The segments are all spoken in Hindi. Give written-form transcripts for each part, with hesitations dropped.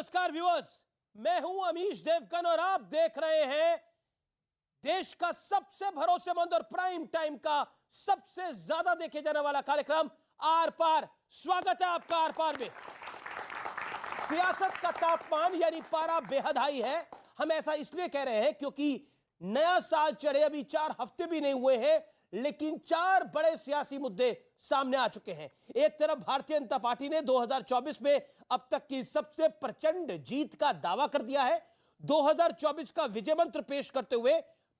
नमस्कार व्यूअर्स, मैं हूं अमीश देवगन और आप देख रहे हैं देश का सबसे भरोसेमंद और प्राइम टाइम का सबसे ज्यादा देखे जाने वाला कार्यक्रम आर पार। स्वागत है आपका आर पार में। सियासत का तापमान यानी पारा बेहद हाई है। हम ऐसा इसलिए कह रहे हैं क्योंकि नया साल चढ़े अभी 4 हफ्ते भी नहीं हुए हैं, लेकिन 4 बड़े सियासी मुद्दे सामने आ चुके हैं। एक तरफ भारतीय जनता पार्टी ने 2024 में अब तक की सबसे प्रचंड जीत का दावा कर दिया है। 2024 का विजय मंत्र पेश करते हुए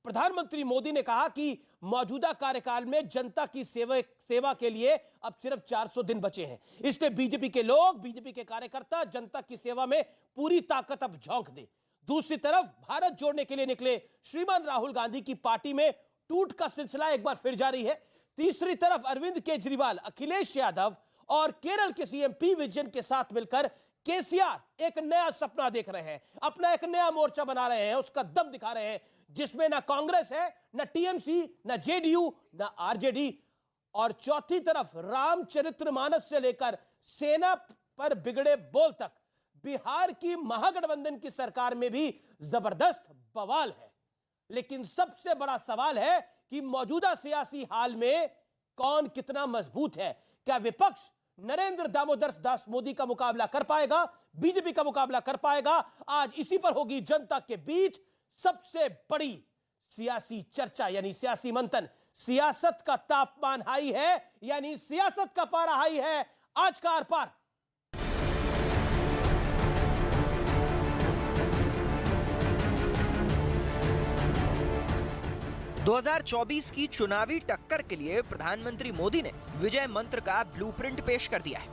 प्रधानमंत्री मोदी ने कहा कि मौजूदा कार्यकाल में जनता की सेवा के लिए अब सिर्फ 400 दिन बचे हैं। इसलिए बीजेपी के लोग, बीजेपी के कार्यकर्ता जनता की सेवा में पूरी ताकत अब झोंक दे। दूसरी तरफ भारत जोड़ने के लिए निकले श्रीमान राहुल गांधी की पार्टी में टूट का सिलसिला एक बार फिर जारी है। तीसरी तरफ अरविंद केजरीवाल, अखिलेश यादव और केरल के सीएम पी विजयन के साथ मिलकर केसीआर एक नया सपना देख रहे हैं, अपना एक नया मोर्चा बना रहे हैं, उसका दम दिखा रहे हैं, जिसमें ना कांग्रेस है, ना टीएमसी, ना जेडीयू, ना आरजेडी। और चौथी तरफ रामचरितमानस से लेकर सेना पर बिगड़े बोल तक बिहार की महागठबंधन की सरकार में भी जबरदस्त बवाल है। लेकिन सबसे बड़ा सवाल है कि मौजूदा सियासी हाल में कौन कितना मजबूत है। क्या विपक्ष नरेंद्र दामोदर दास मोदी का मुकाबला कर पाएगा, बीजेपी का मुकाबला कर पाएगा? आज इसी पर होगी जनता के बीच सबसे बड़ी सियासी चर्चा यानी सियासी मंथन। सियासत का तापमान हाई है यानी सियासत का पारा हाई है। आज का आर पार 2024 की चुनावी टक्कर के लिए प्रधानमंत्री मोदी ने विजय मंत्र का ब्लूप्रिंट पेश कर दिया है।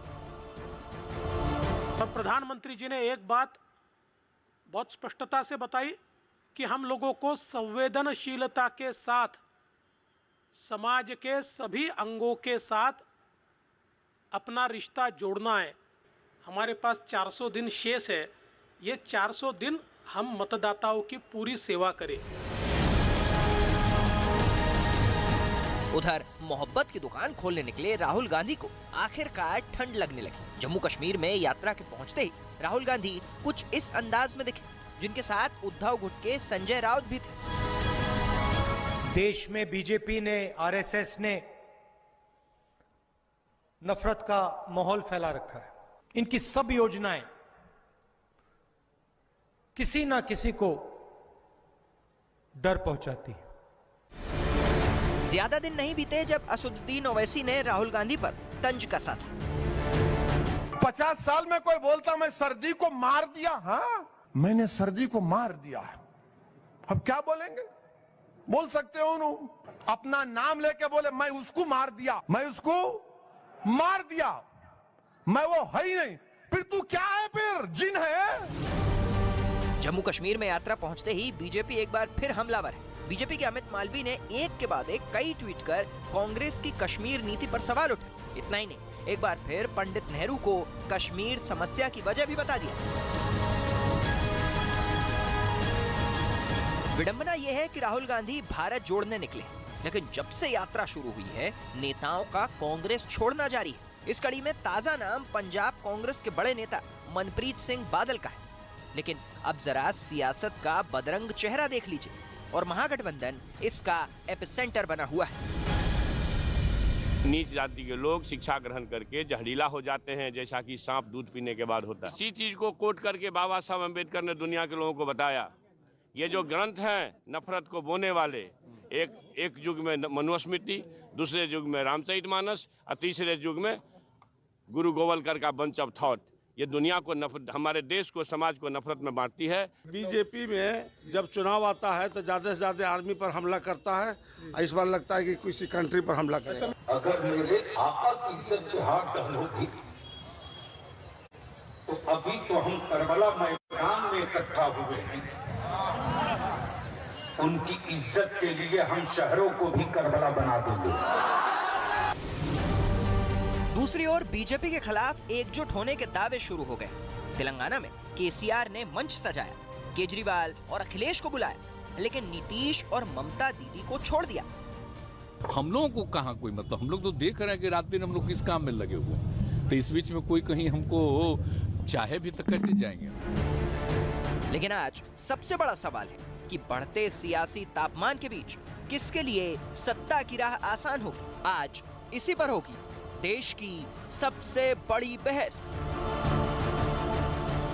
और प्रधानमंत्री जी ने एक बात बहुत स्पष्टता से बताई कि हम लोगों को संवेदनशीलता के साथ समाज के सभी अंगों के साथ अपना रिश्ता जोड़ना है। हमारे पास 400 दिन शेष है। ये 400 दिन हम मतदाताओं की पूरी सेवा करें। उधर मोहब्बत की दुकान खोलने निकले राहुल गांधी को आखिरकार ठंड लगने लगी। जम्मू कश्मीर में यात्रा के पहुंचते ही राहुल गांधी कुछ इस अंदाज में दिखे, जिनके साथ उद्धव गुटके संजय राउत भी थे। देश में बीजेपी ने, आरएसएस ने नफरत का माहौल फैला रखा है। इनकी सब योजनाएं किसी ना किसी को डर पहुंचाती है। ज्यादा दिन नहीं बीते जब असदुद्दीन ओवैसी ने राहुल गांधी पर तंज कसा था। 50 साल में कोई बोलता मैं सर्दी को मार दिया, हाँ मैंने सर्दी को मार दिया है। अब क्या बोलेंगे? बोल सकते हो उन्होंने अपना नाम लेके बोले मैं उसको मार दिया, मैं उसको मार दिया, मैं वो है ही नहीं। फिर तू क्या है? फिर जिन है। जम्मू कश्मीर में यात्रा पहुंचते ही बीजेपी एक बार फिर हमलावर है। बीजेपी के अमित मालवीय ने एक के बाद एक कई ट्वीट कर कांग्रेस की कश्मीर नीति पर सवाल उठाए। इतना ही नहीं, एक बार फिर पंडित नेहरू को कश्मीर समस्या की वजह भी बता दिया। विडंबना यह है कि राहुल गांधी भारत जोड़ने निकले, लेकिन जब से यात्रा शुरू हुई है नेताओं का कांग्रेस छोड़ना जारी है। इस कड़ी में ताजा नाम पंजाब कांग्रेस के बड़े नेता मनप्रीत सिंह बादल का है। लेकिन अब जरा सियासत का बदरंग चेहरा देख लीजिए और महागठबंधन इसका एपिसेंटर बना हुआ है। नीच जाति के लोग शिक्षा ग्रहण करके जहरीला हो जाते हैं, जैसा कि सांप दूध पीने के बाद होता है। इसी चीज को कोट करके बाबा साहब अम्बेडकर ने दुनिया के लोगों को बताया, ये जो ग्रंथ हैं नफरत को बोने वाले, एक युग में मनुस्मृति, दूसरे युग में रामचरितमानस और तीसरे युग में गुरु गोवलकर का बंच ऑफ थॉट, ये दुनिया को नफरत, हमारे देश को, समाज को नफरत में बांटती है। बीजेपी में जब चुनाव आता है तो ज्यादा से ज्यादा आर्मी पर हमला करता है। इस बार लगता है कि किसी कंट्री पर हमला करेगा। अगर मेरे आका की इज्जत के हाथ डालोगी तो अभी तो हम करबला मैदान में इकट्ठा हुए हैं, उनकी इज्जत के लिए हम शहरों को भी करबला बना देंगे। दूसरी ओर बीजेपी के खिलाफ एकजुट होने के दावे शुरू हो गए। तेलंगाना में केसीआर ने मंच सजाया, केजरीवाल और अखिलेश को बुलाया, लेकिन नीतीश और ममता दीदी को छोड़ दिया। हम लोगों को कहाँ कोई मतलब, हम लोग तो देख रहे हैं कि रात दिन हम लोग किस काम में लगे हुए हैं। तो इस बीच में कोई कहीं हमको चाहे भी तो कैसे जाएंगे। लेकिन आज सबसे बड़ा सवाल है कि बढ़ते सियासी तापमान के बीच किसके लिए सत्ता की राह आसान होगी। आज इसी पर होगी देश की सबसे बड़ी बहस।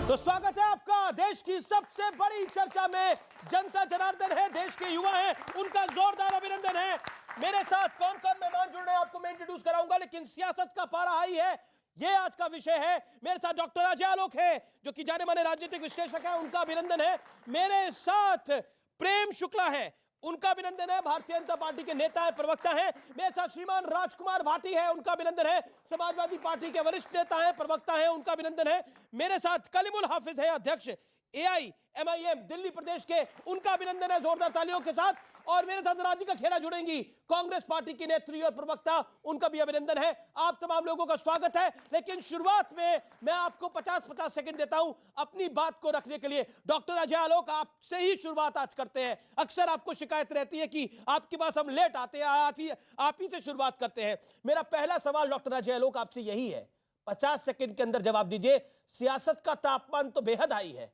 तो स्वागत है आपका देश की सबसे बड़ी चर्चा में। जनता जनार्दन है, देश के युवा हैं, उनका जोरदार अभिनंदन है। मेरे साथ कौन कौन मेहमान जुड़ रहे हैं आपको मैं इंट्रोड्यूस कराऊंगा, लेकिन सियासत का पारा हाई है, ये आज का विषय है। मेरे साथ डॉक्टर अजय आलोक है जो कि जाने माने राजनीतिक विश्लेषक है, उनका अभिनंदन है। मेरे साथ प्रेम शुक्ला है, उनका अभिनंदन है, भारतीय जनता पार्टी के नेता है, प्रवक्ता है। मेरे साथ श्रीमान राजकुमार भाटी है, उनका अभिनंदन है, समाजवादी पार्टी के वरिष्ठ नेता है, प्रवक्ता है, उनका अभिनंदन है। मेरे साथ कलीमुल हाफिज है, अध्यक्ष AIMIM दिल्ली प्रदेश के, उनका अभिनंदन है जोरदार तालियों के साथ। और मेरे साथ राधिका खेड़ा जुड़ेंगी, कांग्रेस पार्टी की नेत्री और प्रवक्ता, उनका भी अभिनंदन है। आप तमाम लोगों का स्वागत है। लेकिन शुरुआत में मैं आपको 50-50 सेकंड देता हूं अपनी बात को रखने के लिए। डॉक्टर अजय आलोक, आपसे ही शुरुआत आज करते हैं। अक्सर आपको शिकायत रहती है कि आपके पास हम लेट आते हैं, आप ही से शुरुआत करते हैं। मेरा पहला सवाल डॉक्टर अजय आलोक आपसे यही है, 50 सेकंड के अंदर जवाब दीजिए। सियासत का तापमान तो बेहद हाई है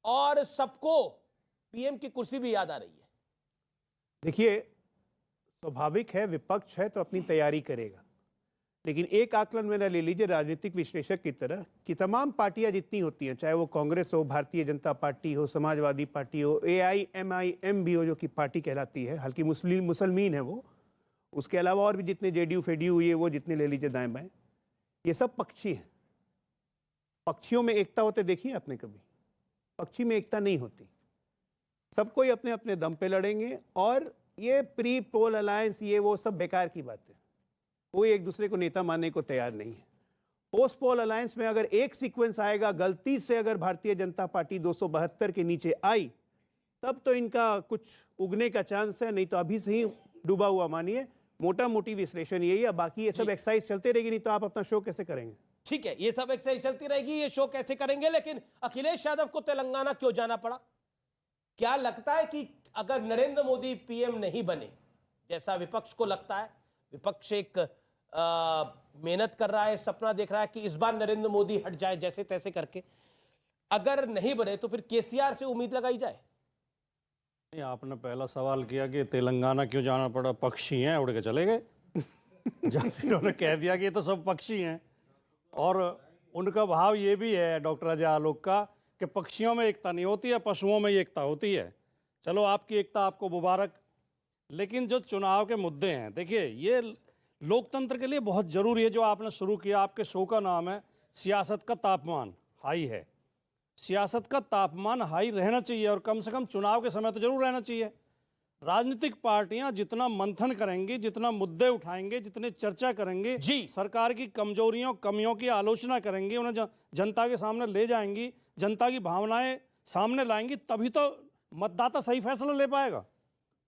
और सबको पीएम की कुर्सी भी याद आ रही है। देखिए, स्वाभाविक है, विपक्ष है तो अपनी तैयारी करेगा, लेकिन एक आकलन मेरा ले लीजिए राजनीतिक विश्लेषक की तरह कि तमाम पार्टियां जितनी होती हैं, चाहे वो कांग्रेस हो, भारतीय जनता पार्टी हो, समाजवादी पार्टी हो, AIMIM भी हो जो कि पार्टी कहलाती है, हालांकि मुसलमान है वो, उसके अलावा और भी जितने JDU फेडीयू ये वो जितने ले लीजिए दाएं बाएं, ये सब पक्षी हैं। पक्षियों में एकता होते देखिए आपने कभी? पक्षी में एकता नहीं होती, सब कोई अपने अपने दम पे लड़ेंगे। और ये प्री पोल अलायंस ये वो सब बेकार की बात है, कोई एक दूसरे को नेता मानने को तैयार नहीं है। पोस्ट पोल अलायंस में अगर एक सीक्वेंस आएगा, गलती से अगर भारतीय जनता पार्टी 272 के नीचे आई तब तो इनका कुछ उगने का चांस है, नहीं तो अभी से ही डूबा हुआ मानिए। मोटा मोटी विश्लेषण यही है, बाकी ये सब एक्सरसाइज चलते रहेगी, नहीं तो आप अपना शो कैसे करेंगे? ठीक है, ये सब एक्सरसाइज चलती रहेगी, ये शो कैसे करेंगे। लेकिन अखिलेश यादव को तेलंगाना क्यों जाना पड़ा? क्या लगता है कि अगर नरेंद्र मोदी पीएम नहीं बने, जैसा विपक्ष को लगता है, विपक्ष एक मेहनत कर रहा है, सपना देख रहा है कि इस बार नरेंद्र मोदी हट जाए जैसे तैसे करके, अगर नहीं बने तो फिर केसीआर से उम्मीद लगाई जाए? नहीं, आपने पहला सवाल किया कि तेलंगाना क्यों जाना पड़ा, पक्षी हैं उड़ के चले गए। जब इन्होंने कह दिया कि ये तो सब पक्षी हैं, और उनका भाव ये भी है डॉक्टर अजय आलोक का कि पक्षियों में एकता नहीं होती है, पशुओं में एकता होती है। चलो आपकी एकता आपको मुबारक, लेकिन जो चुनाव के मुद्दे हैं, देखिए ये लोकतंत्र के लिए बहुत ज़रूरी है। जो आपने शुरू किया, आपके शो का नाम है सियासत का तापमान हाई है। सियासत का तापमान हाई रहना चाहिए, और कम से कम चुनाव के समय तो जरूर रहना चाहिए। राजनीतिक पार्टियां जितना मंथन करेंगी, जितना मुद्दे उठाएंगे, जितने चर्चा करेंगे, सरकार की कमजोरियों कमियों की आलोचना करेंगे, उन्हें जनता के सामने ले जाएंगी, जनता की भावनाएं सामने लाएंगी, तभी तो मतदाता सही फैसला ले पाएगा।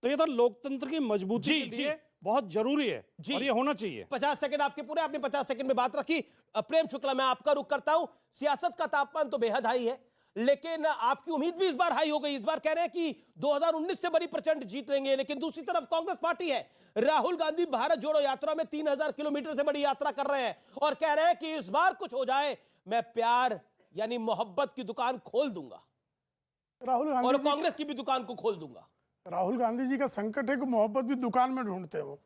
तो ये तो लोकतंत्र की मजबूती के लिए बहुत जरूरी है और ये होना चाहिए। 50 सेकंड आपके पूरे, आपने 50 सेकंड में बात रखी। प्रेम शुक्ला, मैं आपका रुख करता हूं। सियासत का तापमान तो बेहद हाई है, लेकिन आपकी उम्मीद भी इस बार हाई हो गई। इस बार कह रहे हैं कि 2019 से बड़ी प्रचंड जीत लेंगे, लेकिन दूसरी तरफ कांग्रेस पार्टी है, राहुल गांधी भारत जोड़ो यात्रा में 3000 किलोमीटर से बड़ी यात्रा कर रहे हैं और कह रहे हैं कि इस बार कुछ हो जाए, मैं प्यार यानी मोहब्बत की दुकान खोल दूंगा, राहुल गांधी और कांग्रेस की भी दुकान को खोल दूंगा। राहुल गांधी जी का संकट है कि मोहब्बत भी दुकान में ढूंढते हो,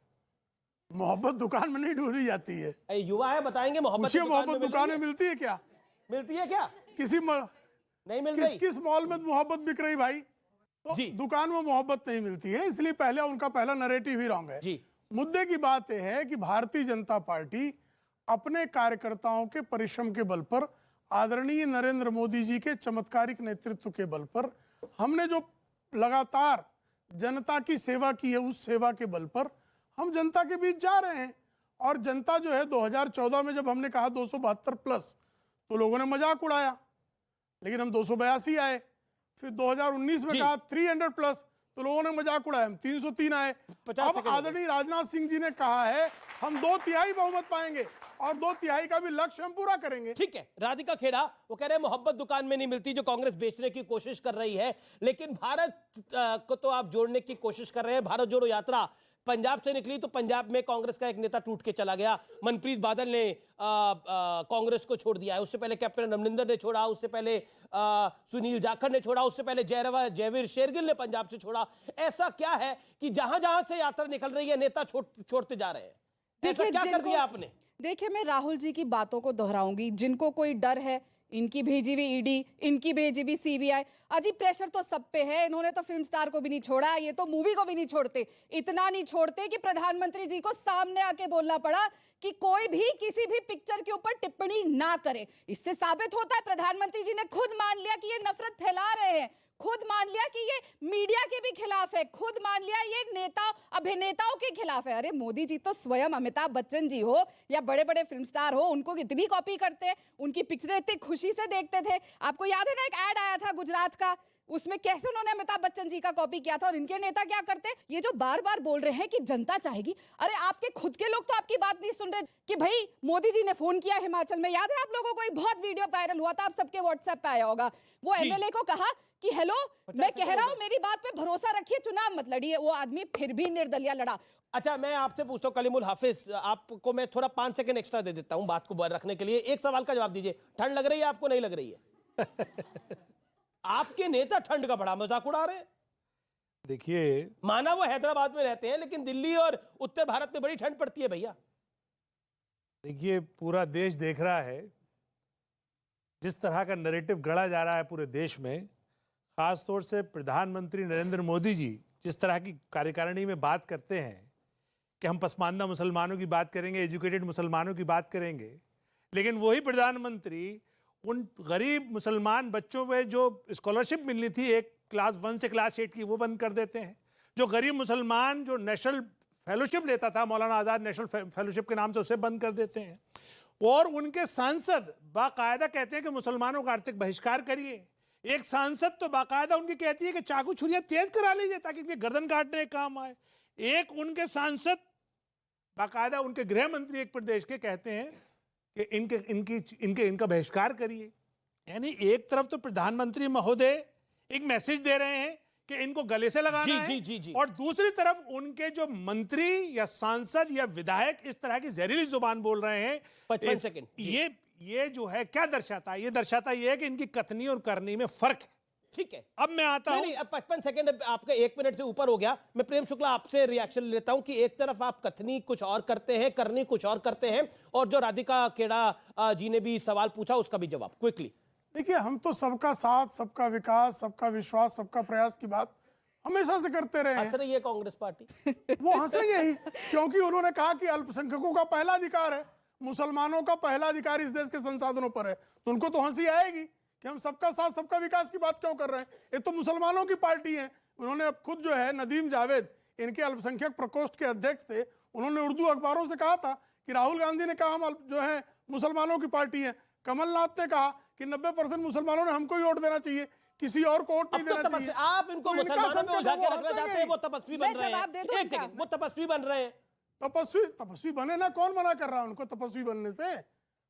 मोहब्बत दुकान में नहीं ढूंढी जाती है। युवा है, बताएंगे मोहब्बत दुकान में मिलती है क्या? मिलती है क्या? किसी नहीं मिल रही। किस मॉल में मोहब्बत बिक रही भाई? तो दुकान में मोहब्बत नहीं मिलती है, इसलिए पहले उनका पहला नैरेटिव ही रॉन्ग है। मुद्दे की बात यह है कि भारतीय जनता पार्टी अपने कार्यकर्ताओं के परिश्रम के बल पर, आदरणीय नरेंद्र मोदी जी के चमत्कारिक नेतृत्व के बल पर, हमने जो लगातार जनता की सेवा की है, उस सेवा के बल पर हम जनता के बीच जा रहे हैं। और जनता जो है 2014 में जब हमने कहा 272 प्लस, तो लोगों ने मजाक उड़ाया, लेकिन हम 282 आए। फिर 2019 में कहा 300 प्लस, तो लोगों ने मजाक उड़ाया, हम 303 आए। अब आदरणीय राजनाथ सिंह जी ने कहा है हम 2/3 बहुमत पाएंगे और 2/3 का भी लक्ष्य हम पूरा करेंगे। ठीक है, राधिका खेड़ा वो कह रहे हैं मोहब्बत दुकान में नहीं मिलती, जो कांग्रेस बेचने की कोशिश कर रही है, लेकिन भारत को तो आप जोड़ने की कोशिश कर रहे हैं। भारत जोड़ो यात्रा पंजाब से निकली तो पंजाब में कांग्रेस का एक नेता टूट के चला गया। मनप्रीत बादल ने कांग्रेस को छोड़ दिया है। उससे पहले कैप्टन अमरिंदर ने छोड़ा, उससे पहले सुनील जाखड़ ने छोड़ा, उससे पहले जयवीर शेरगिल ने पंजाब से छोड़ा। ऐसा क्या है कि जहां जहां से यात्रा निकल रही है नेता छोड़ते जा रहे हैं? ऐसा क्या कर दिया आपने? देखिए, मैं राहुल जी की बातों को दोहराऊंगी। जिनको कोई डर है, इनकी भेजी हुई ईडी, इनकी भेजी हुई सीबीआई, अजी प्रेशर तो सब पे है। इन्होंने तो फिल्म स्टार को भी नहीं छोड़ा, ये तो मूवी को भी नहीं छोड़ते। इतना नहीं छोड़ते कि प्रधानमंत्री जी को सामने आके बोलना पड़ा कि कोई भी किसी भी पिक्चर के ऊपर टिप्पणी ना करे। इससे साबित होता है प्रधानमंत्री जी ने खुद मान लिया कि ये नफरत फैला रहे हैं, खुद मान लिया कि ये मीडिया के भी खिलाफ है, खुद मान लिया ये नेता अभिनेताओं के खिलाफ है। अरे मोदी जी तो स्वयं अमिताभ बच्चन जी हो या बड़े बड़े फिल्म स्टार हो, उनको इतनी कॉपी करते हैं, उनकी पिक्चरें इतनी खुशी से देखते थे। आपको याद है ना, एक ऐड आया था गुजरात का, उसमें कैसे उन्होंने अमिताभ बच्चन जी का कॉपी किया था। और इनके नेता क्या करते हैं, ये जो बार बार बोल रहे हैं कि जनता चाहेगी, अरे आपके खुद के लोग तो आपकी बात नहीं सुन रहे कि भाई मोदी जी ने फोन किया हिमाचल में, याद है आप लोगों को? एक बहुत वीडियो वायरल हुआ था, आप सबके व्हाट्सएप पे आया होगा। वो एमएलए को कहा कि हेलो, मैं कह रहा हूं मेरी बात पे भरोसा रखिए, चुनाव मत लड़िए। वो आदमी फिर भी निर्दलीय लड़ा। अच्छा, मैं आपसे पूछता हूं कलीमुल हाफिज, आपको मैं थोड़ा 5 सेकंड एक्स्ट्रा दे देता हूं बात को रखने के लिए। एक सवाल का जवाब दीजिए, ठंड लग रही है आपको, नहीं लग रही है? आपके नेता ठंड का बड़ा मजाक उड़ा रहे हैं। देखिए, माना वो हैदराबाद में रहते हैं, लेकिन दिल्ली और उत्तर भारत में बड़ी ठंड पड़ती है भैया। देखिए, पूरा देश देख रहा है जिस तरह का नैरेटिव गढ़ा जा रहा है पूरे देश में। खासतौर से प्रधानमंत्री नरेंद्र मोदी जी जिस तरह की कार्यकारिणी में बात करते हैं कि हम पसमानदा मुसलमानों की बात करेंगे, एजुकेटेड मुसलमानों की बात करेंगे, लेकिन वही प्रधानमंत्री उन गरीब मुसलमान बच्चों में जो स्कॉलरशिप मिलनी थी एक क्लास 1 से क्लास 8 की, वो बंद कर देते हैं। जो गरीब मुसलमान जो नेशनल फेलोशिप लेता था, मौलाना आज़ाद नेशनल फेलोशिप के नाम से, उसे बंद कर देते हैं। और उनके सांसद बाकायदा कहते हैं कि मुसलमानों का आर्थिक बहिष्कार करिए। एक सांसद तो बाकायदा उनकी कहती है कि चाकू छुरियां तेज करा लीजिए ताकि इनके गर्दन काटने के काम आए। एक उनके सांसद बाकायदा उनके गृह मंत्री एक प्रदेश के कहते हैं कि इनका बहिष्कार करिए। यानी एक तरफ तो प्रधानमंत्री महोदय एक मैसेज दे रहे हैं कि इनको गले से लगाना है, और दूसरी तरफ उनके जो मंत्री या सांसद या विधायक इस तरह की जहरीली जुबान बोल रहे हैं। 55 सेकंड। ये जो है क्या दर्शाता है? ये दर्शाता ये है कि इनकी कथनी और करनी में फर्क है। ठीक है, अब मैं आता हूं। नहीं, अब 55 सेकंड आपका 1 मिनट से ऊपर हो गया। मैं प्रेम शुक्ला आपसे रिएक्शन लेता हूं कि एक तरफ आप कथनी कुछ और करते हैं, करनी कुछ और करते हैं, और जो राधिका खेड़ा जी ने भी सवाल पूछा उसका भी जवाब क्विकली। देखिए, हम तो सबका साथ, सबका विकास, सबका विश्वास, सबका प्रयास की बात हमेशा से करते रहे हैं। हंस रही है कांग्रेस पार्टी। वो हंसेंगे ही, क्योंकि उन्होंने कहा कि अल्पसंख्यकों का पहला अधिकार है, मुसलमानों का पहला अधिकार इस देश के संसाधनों पर है। तो उनको तो हंसी आएगी कि हम सबका साथ, सबका विकास की बात क्यों कर रहे हैं। ये तो मुसलमानों की पार्टी है। उन्होंने अब खुद जो है, नदीम जावेद इनके अल्पसंख्यक प्रकोष्ठ के अध्यक्ष थे, उन्होंने उर्दू अखबारों से कहा था कि राहुल गांधी ने कहा हम जो है मुसलमानों की पार्टी है। कमलनाथ ने कहा कि 90% मुसलमानों ने हमको ही वोट देना चाहिए, किसी और को वोट नहीं देना चाहिए। आप इनको मुसलमानों में उलझा के रखना चाहते हैं, वो तपस्वी बन रहे हैं। एक सेकंड, वो तपस्वी बन रहे हैं। तपस्वी बने ना, कौन मना कर रहा है उनको तपस्वी बनने से?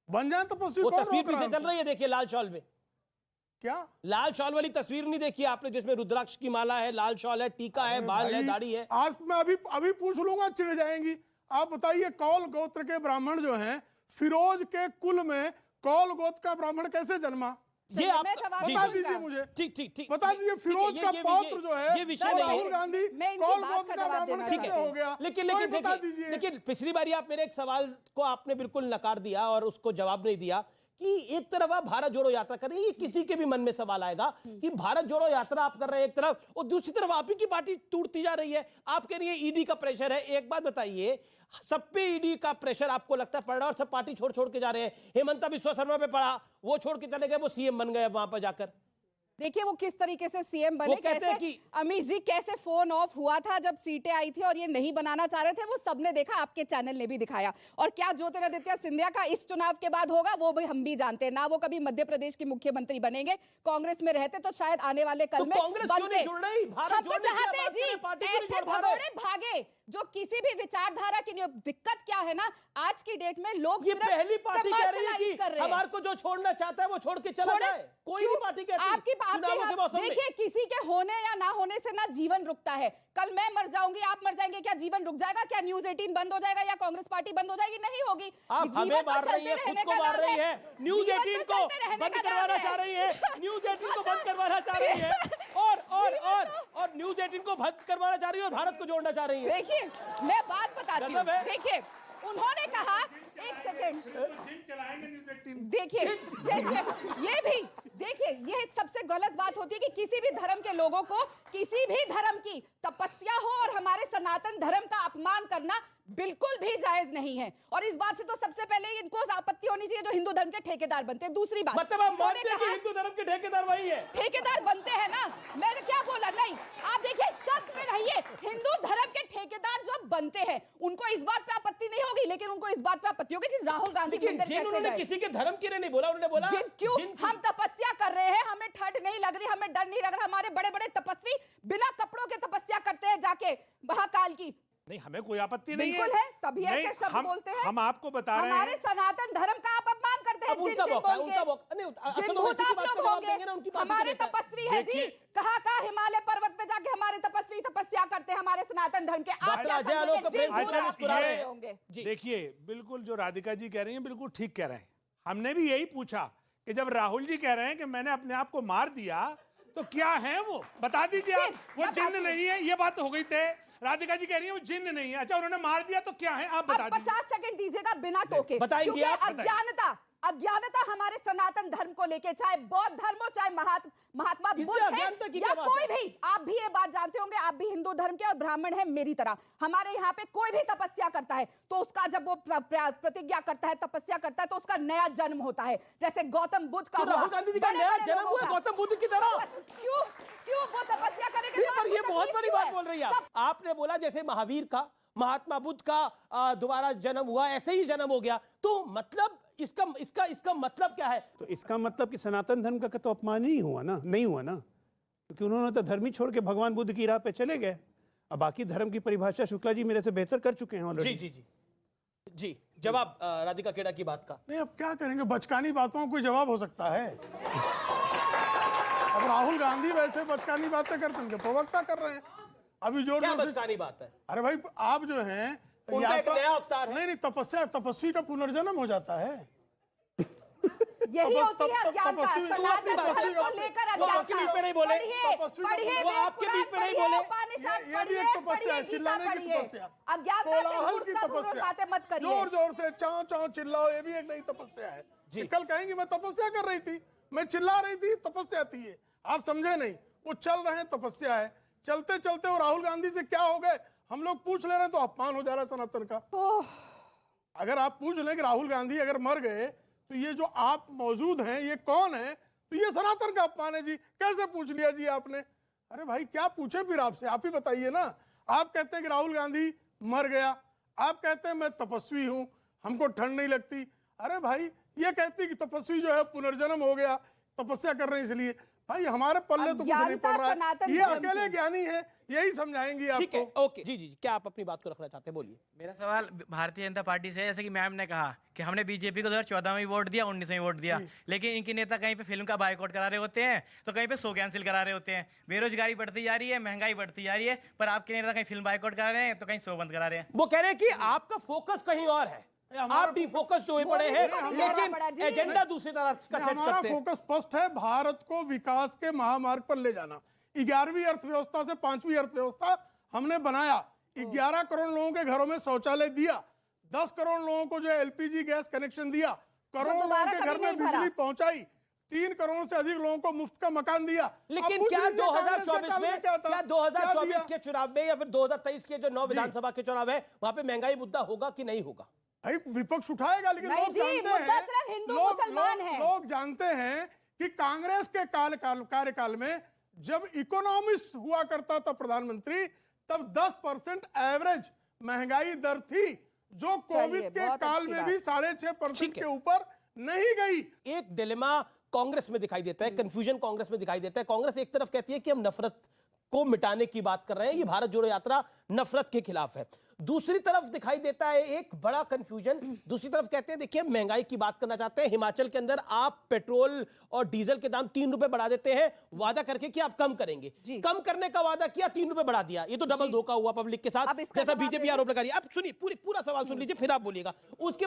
बन जाए तपस्वी। वो कौन तस्वीर रोक रहा है? चल रही है, देखिए लाल शॉल में। क्या लाल शॉल वाली तस्वीर नहीं देखी आपने, जिसमें रुद्राक्ष की माला है, लाल शॉल है, टीका है, बाल है, दाढ़ी है। आज मैं अभी पूछ लूंगा, चिढ़ जाएंगी। आप बताइए, कौल गोत्र के ब्राह्मण जो हैं, फिरोज के कुल में कौल गोत्र का ब्राह्मण कैसे जन्मा? ये आप बता दीजिए मुझे। ठीक बता दीजिए, फिरोज का पौत्र जो है राहुल गांधी कौल गोत्र का ब्राह्मण कैसे हो गया? लेकिन पिछली बार आप मेरे एक सवाल को आपने बिल्कुल नकार दिया और उसको जवाब नहीं दिया कि एक तरफ आप भारत जोड़ो यात्रा कर रहे हैं, ये किसी के भी मन में सवाल आएगा कि भारत जोड़ो यात्रा आप कर रहे हैं एक तरफ, और दूसरी तरफ आप ही की पार्टी टूटती जा रही है। आप कह रही है ईडी का प्रेशर है। एक बात बताइए, सब पे ईडी का प्रेशर आपको लगता है पड़ रहा है और सब पार्टी छोड़ के जा रहे हैं? हेमंता बिस्वा शर्मा पे पड़ा, वो छोड़ के चले गए, वो सीएम बन गए वहां पर जाकर। देखिए वो किस तरीके से सीएम बने, कैसे अमित जी कैसे फोन ऑफ हुआ था जब सीटें आई थी और ये नहीं बनाना चाह रहे थे, वो सबने देखा, आपके चैनल ने भी दिखाया। और क्या ज्योतिरादित्य सिंधिया का इस चुनाव के बाद होगा वो भी हम भी जानते हैं। ना वो कभी मध्य प्रदेश के मुख्यमंत्री बनेंगे, कांग्रेस में रहते तो शायद आने वाले कल में बनते। हम तो चाहते हैं जी ऐसे भगोड़े भागे जो किसी भी विचारधारा की नहीं। दिक्कत क्या है ना, आज की डेट में लोग ये पहली पार्टी कह रही है कि कर रहे हैं। हमारे को जो छोड़ना चाहता है वो छोड़ के चला जाए। कोई भी पार्टी कहती है। आपकी चुनावों के मौसम में। देखिए, किसी के होने या ना होने से ना जीवन रुकता है। कल मैं मर जाऊंगी, आप मर जाएंगे, क्या जीवन रुक जाएगा? क्या न्यूज़ 18 बंद हो जाएगा या कांग्रेस पार्टी बंद हो जाएगी? नहीं होगी। आप हमें मार रही है, खुद को मार रही है। न्यूज़ 18 को बंद करवाना चाह रही है, न्यूज़ 18 को बंद करवाना चाह रही है, और न्यूज़ 18 को बंद करवाना चाह रही है और भारत को जोड़ना चाह रही है। देखिए, मैं बात बताती हूँ। देखिए, उन्होंने कहा, एक सेकंड, देखिए ये भी देखिए, ये सबसे गलत बात होती है कि किसी भी धर्म के लोगों को किसी भी धर्म की तपस्या हो और हमारे सनातन धर्म का अपमान करना बिल्कुल भी जायज नहीं है। और इस बात से तो सबसे पहले इनको आपत्ति होनी चाहिए जो हिंदू धर्म के ठेकेदार बनते हैं। दूसरी बात, मतलब आप मानते हैं कि हिंदू धर्म के ठेकेदार वही है? ठेकेदार बनते हैं ना, मैंने क्या बोला? नहीं, आप देखिए, शक में रहिए, हिंदू धर्म के ठेकेदार जो बनते हैं उनको इस बात पे आपत्ति नहीं होगी, लेकिन उनको इस बात पे आपत्ति होगी कि राहुल गांधी उन्होंने किसी के धर्म के लिए नहीं बोला, उन्होंने बोला क्यों हम तपस्या कर रहे हैं, हमें ठंड नहीं लग रही, हमें डर नहीं लग रहा। हमारे बड़े बड़े तपस्वी बिना कपड़ों के तपस्या करते हैं जाके महाकाल की। नहीं, हमें कोई आपत्ति नहीं बिल्कुल है, तभी ऐसे शब्द बोलते हैं। हम आपको बता रहे हैं, हमारे सनातन धर्म का आप अपमान करते हैं। हमारे तपस्वी है जी, कहाँ हिमालय पर्वत पे जाके हमारे तपस्वी तपस्या करते हैं हमारे सनातन धर्म के। देखिए, बिल्कुल जो राधिका जी कह रही हैं बिल्कुल ठीक कह रहे हैं। हमने भी यही पूछा कि जब राहुल जी कह रहे हैं कि मैंने अपने आप को मार दिया, तो क्या है वो, बता दीजिए आप। वो जिन्न नहीं है, ये बात हो गई तय। राधिका जी कह रही है वो जिन्न नहीं है। अच्छा, उन्होंने मार दिया तो क्या है, आप बता दीजिए। 50 सेकंड दीजिएगा बिना टोके, बताएंगे आप। अज्ञानता हमारे सनातन धर्म को लेके, चाहे बौद्ध धर्म हो, चाहे महात्मा बुद्ध है या कोई भी, आप भी ये बात जानते होंगे, आप भी हिंदू धर्म के और ब्राह्मण हैं मेरी तरह। हमारे यहाँ पे कोई भी तपस्या करता है तो उसका जब वो प्रतिज्ञा करता है, तपस्या करता है, तो उसका नया जन्म होता है। जैसे गौतम बुद्ध का, राहुल गांधी जी का नया जन्म हुआ गौतम बुद्ध की तरह। क्यों वो तपस्या करेंगे? ये बहुत बड़ी बात बोल रही है आप। आपने बोला जैसे महावीर का, महात्मा बुद्ध का दोबारा जन्म हुआ, ऐसे ही जन्म हो गया, तो मतलब इसका मतलब क्या है? तो इसका मतलब कि सनातन धर्म का तो अपमान ही हुआ ना, नहीं हुआ ना, क्योंकि उन्होंने तो धर्म ही छोड़ के भगवान बुद्ध की राह पे चले गए। अब बाकी धर्म की परिभाषा शुक्ला जी मेरे से बेहतर कर चुके हैं ऑलरेडी। जी जवाब राधिका खेड़ा की बात का। नहीं, अब क्या करेंगे, बचकानी बातों का कोई जवाब हो सकता है? अब राहुल गांधी वैसे बचकानी बातें करते हैं, प्रवक्ता कर रहे हैं अभी जोर जोर से। बचकानी बात है? अरे भाई, आप जो हैं उनका एक नया अवतार है। नहीं, तपस्वी का पुनर्जन्म हो जाता है। यही होती है अज्ञानता। सनातन धर्म को लेकर वो आपके बीच में नहीं बोले, वो आपके बीच में नहीं बोले। ये भी एक तपस्या है, चिल्लाने की तपस्या, कोलाहल की तपस्या, जोर जोर से चाव चाव चिल्लाओ, ये भी एक नई तपस्या है। कल कहेंगी मैं तपस्या कर रही थी, मैं चिल्ला रही थी, तपस्या थी ये, आप समझे नहीं। वो चल रहे हैं, तपस्या है। चलते चलते वो राहुल गांधी से क्या हो गए, हम लोग पूछ ले रहे हैं तो अपमान हो जा रहा है सनातन का। अगर आप पूछ लें कि राहुल गांधी अगर मर गए तो ये जो आप मौजूद हैं ये कौन है, तो ये सनातन का अपमान है जी। कैसे पूछ लिया जी आपने? अरे भाई, क्या पूछे फिर आपसे, आप ही बताइए ना। आप कहते हैं कि राहुल गांधी मर गया, आप कहते हैं मैं तपस्वी हूं, हमको ठंड नहीं लगती। अरे भाई, ये कहती कि तपस्वी जो है पुनर्जन्म हो गया, तपस्या कर रहे हैं इसलिए। भाई, हमारे पल्ले तो कुछ नहीं पड़ रहा है, ये अकेले ज्ञानी है, यही समझाएंगी आपको। ओके जी, क्या आप अपनी बात को रखना चाहते हैं, बोलिए। मेरा सवाल भारतीय जनता पार्टी से है। जैसे कि मैम ने कहा कि हमने बीजेपी को 2014 में वोट दिया, 19 में वोट दिया, लेकिन इनके नेता कहीं पे फिल्म का बायकॉट करा रहे होते हैं, तो कहीं पे शो कैंसिल करा रहे होते हैं। बेरोजगारी बढ़ती जा रही है, महंगाई बढ़ती जा रही है, पर आपके नेता कहीं फिल्म बायकॉट करा रहे हैं तो कहीं शो बंद करा रहे हैं। वो कह रहे हैं कि आपका फोकस कहीं और है, आप डिफोकस्ड हुए पड़े हैं, लेकिन एजेंडा दूसरी तरह का सेट हमारा करते हैं। फोकस स्पष्ट है, भारत को विकास के महामार्ग पर ले जाना। 11वीं अर्थव्यवस्था से 5वीं अर्थव्यवस्था हमने बनाया। 11 करोड़ लोगों के घरों में शौचालय दिया, 10 करोड़ लोगों को जो LPG गैस कनेक्शन दिया, करोड़ों लोगों के घर में बिजली पहुंचाई, 3 करोड़ से अधिक लोगों को मुफ्त का मकान दिया। लेकिन क्या 2024 में, क्या 2024 के चुनाव में या फिर 2023 के जो 9 विधानसभा के चुनाव है, वहां पे महंगाई मुद्दा होगा कि नहीं होगा? भाई, विपक्ष उठाएगा, लेकिन लोग जानते हैं, लोग जानते हैं कि कांग्रेस के कार्यकाल में जब इकोनॉमिस्ट हुआ करता था प्रधानमंत्री, तब 10% एवरेज महंगाई दर थी, जो कोविड के काल में भी 6.5% के ऊपर नहीं गई। एक डिलेमा कांग्रेस में दिखाई देता है, कंफ्यूजन कांग्रेस में दिखाई देता है। कांग्रेस एक तरफ कहती है कि हम नफरत को मिटाने की बात कर रहे हैं, ये भारत जोड़ो यात्रा नफरत के खिलाफ है। दूसरी तरफ दिखाई देता है एक बड़ा कंफ्यूजन। दूसरी तरफ कहते हैं देखिए महंगाई की बात करना चाहते हैं, हिमाचल के अंदर आप पेट्रोल और डीजल के दाम 3 रुपए बढ़ा देते हैं, वादा करके कि आप कम करेंगे, कम करने का वादा किया, 3 रुपए बढ़ा दिया। ये तो डबल धोखा हुआ पब्लिक के साथ, जैसा बीजेपी आरोप लगा रही है। अब सुनिए पूरा सवाल सुन लीजिए, फिर आप बोलिएगा। उसके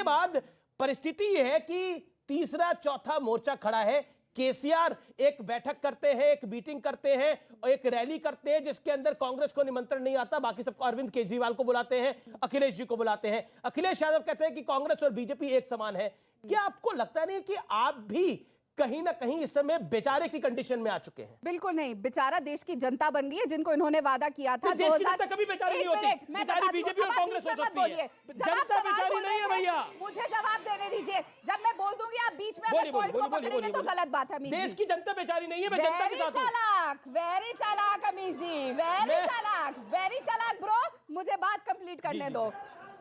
बाद परिस्थिति यह है कि तीसरा चौथा मोर्चा खड़ा है। केसीआर एक बैठक करते हैं, एक मीटिंग करते हैं और एक रैली करते हैं जिसके अंदर कांग्रेस को निमंत्रण नहीं आता, बाकी सबको अरविंद केजरीवाल को बुलाते हैं, अखिलेश जी को बुलाते हैं। अखिलेश यादव कहते हैं कि कांग्रेस और बीजेपी एक समान है। क्या आपको लगता नहीं कि आप भी कहीं ना कहीं इस समय बेचारे की कंडीशन में आ चुके हैं? बिल्कुल नहीं, बेचारा देश की जनता बन गई है जिनको इन्होंने वादा किया था। देश की जनता कभी बेचारी नहीं होती, बेचारी बीजेपी और कांग्रेस हो सकती है, जनता बेचारी नहीं है भैया। मुझे जवाब देने दीजिए, जब मैं बोल दूंगी आप बीच में अगर पॉइंट को पकड़ेंगे तो गलत बात है। देश की जनता बेचारी नहीं है, मैं जनता के साथ हूं। वेरी चालाक अमीश जी, वेरी चालाक ब्रो। मुझे बात कंप्लीट करने दो,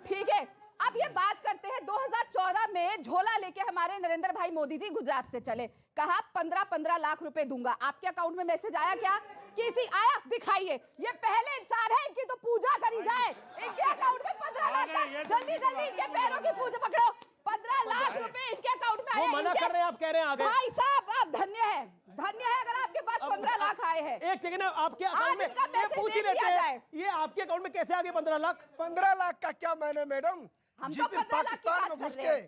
ठीक है। अब ये बात करते हैं 2014 में झोला लेके हमारे नरेंद्र भाई मोदी जी गुजरात से चले, कहा 15-15 लाख रुपए दूंगा। आपके अकाउंट में मैसेज आया क्या? किसी आया? दिखाइए। ये पहले इंसान है, इनकी तो पूजा करी जाए। इनके अकाउंट में 15 लाख का, जल्दी इनके पैरों की पूजा पकड़ो। 15 लाख रुपए इनके अकाउंट में आए। वो मना कर रहे हैं, आप कह रहे हैं आ गए। भाई साहब आप धन्य है अगर आपके पास 15 लाख आए हैं। एक सेकंड, आपके अकाउंट में ये पूछ ही लेते हैं, ये आपके अकाउंट में कैसे आ गए 15 लाख? 15 लाख का क्या मैंने मैडम, जिस दिन पाकिस्तान में घुस के,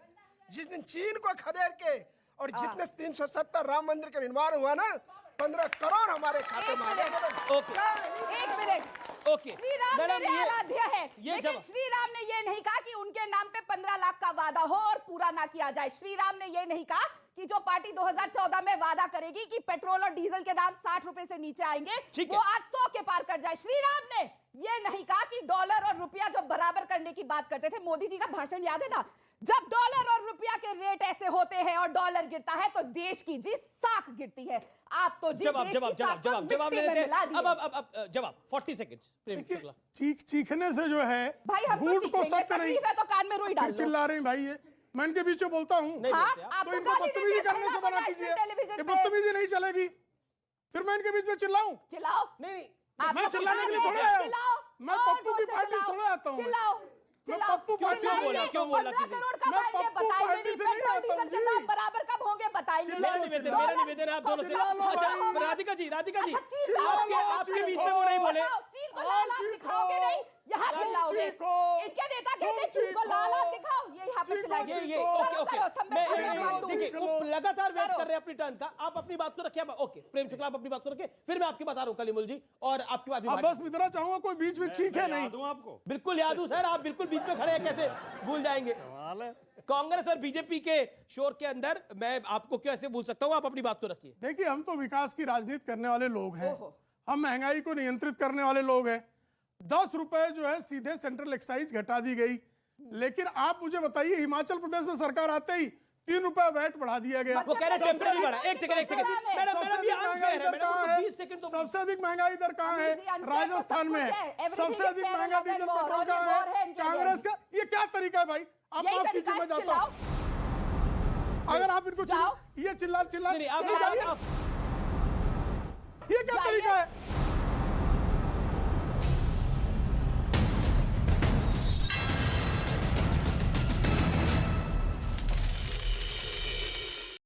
जिस दिन चीन को खदेड़ के और जितने 370 राम मंदिर का निर्माण हुआ ना, 15 करोड़ हमारे खाते में आ गए। एक मिनट, ओके श्री राम मेरे आराध्य है, लेकिन श्री राम ने ये नहीं कहा कि उनके नाम पे 15 लाख का वादा हो और पूरा ना किया जाए। श्री राम ने ये नहीं कहा कि जो पार्टी 2014 में वादा करेगी कि पेट्रोल और डीजल के दाम 60 रुपए से नीचे आएंगे वो आज 100 के पार कर जाए। श्री राम ने ये नहीं कहा कि डॉलर और रुपया जो बराबर करने की बात करते थे, मोदी जी का भाषण याद है ना, जब डॉलर और रुपया के रेट ऐसे होते हैं और डॉलर गिरता है तो देश की जी साख गिरती है। आप तो जी जवाब ले लेते हैं। अब जवाब 40 सेकंड। चीखने से जो है भाई हम झूठ को सत्य नहीं है तो कान में रुई डाल दो। चिल्ला रहे हैं भाई, ये मैं इनके बीच में बोलता हूँ तो इनको बदतमीजी करने से मना कीजिए, बदतमीजी नहीं चलेगी। फिर मैं इनके बीच में चिल्लाऊं? चिल्लाओ नहीं, मैं चिल्लाने के लिए थोड़ा आया हूं, मैं पप्पू की पार्टी से थोड़ा आता हूं। मैं पप्पू पार्टी से बोला, क्यों बोला? 15 करोड़ का भाई बताइए, पेट्रोल डीजल के दाम बराबर कब होंगे बताइए। मेरा निवेदन है आप दोनों से। अच्छा राधिका जी आपके बीच में वो नहीं बोले, चीन को लाल आंख दिखाओगे नहीं, यहाँ चिल्लाओगे। इनके नेता कहते हैं चीन को लाल आंख दिखाओ, ये यहाँ पे चिल्लाएंगे। देखिए लगातार वेट कर रहे हैं अपनी टर्न का, आप अपनी बात को रखिए। ओके प्रेम शुक्ला आप अपनी बात को रखिए, फिर मैं आपकी बता रहा हूँ कलिमुल जी, और आपकी बात भी बस इतना चाहूंगा कोई बीच में चीखे नहीं। आपको बिल्कुल याद हूँ सर, आप बिल्कुल बीच में खड़े हैं, कैसे भूल जाएंगे। कांग्रेस और बीजेपी के शोर के अंदर मैं आपको कैसे भूल सकता हूँ, आप अपनी बात को रखिए। देखिए हम तो विकास की राजनीति करने वाले लोग हैं, हम महंगाई को नियंत्रित करने वाले लोग हैं। 10 रुपए जो है सीधे सेंट्रल एक्साइज घटा दी गई, लेकिन आप मुझे बताइए हिमाचल प्रदेश में सरकार आते ही 3 रुपए वैट बढ़ा दिया गया। वो कह रहे हैं टेम्परेरी बढ़ा। एक सेकंड सबसे अधिक महंगाई दर कहाँ है? राजस्थान में है। सबसे अधिक महंगा डीजल पेट्रोल कहाँ है? कांग्रेस का। ये क्या तरीका है भाई? आप माफ कीजिए मैं जाता हूँ। अगर आप इनको ये चिल्ला ये क्या तरीका है?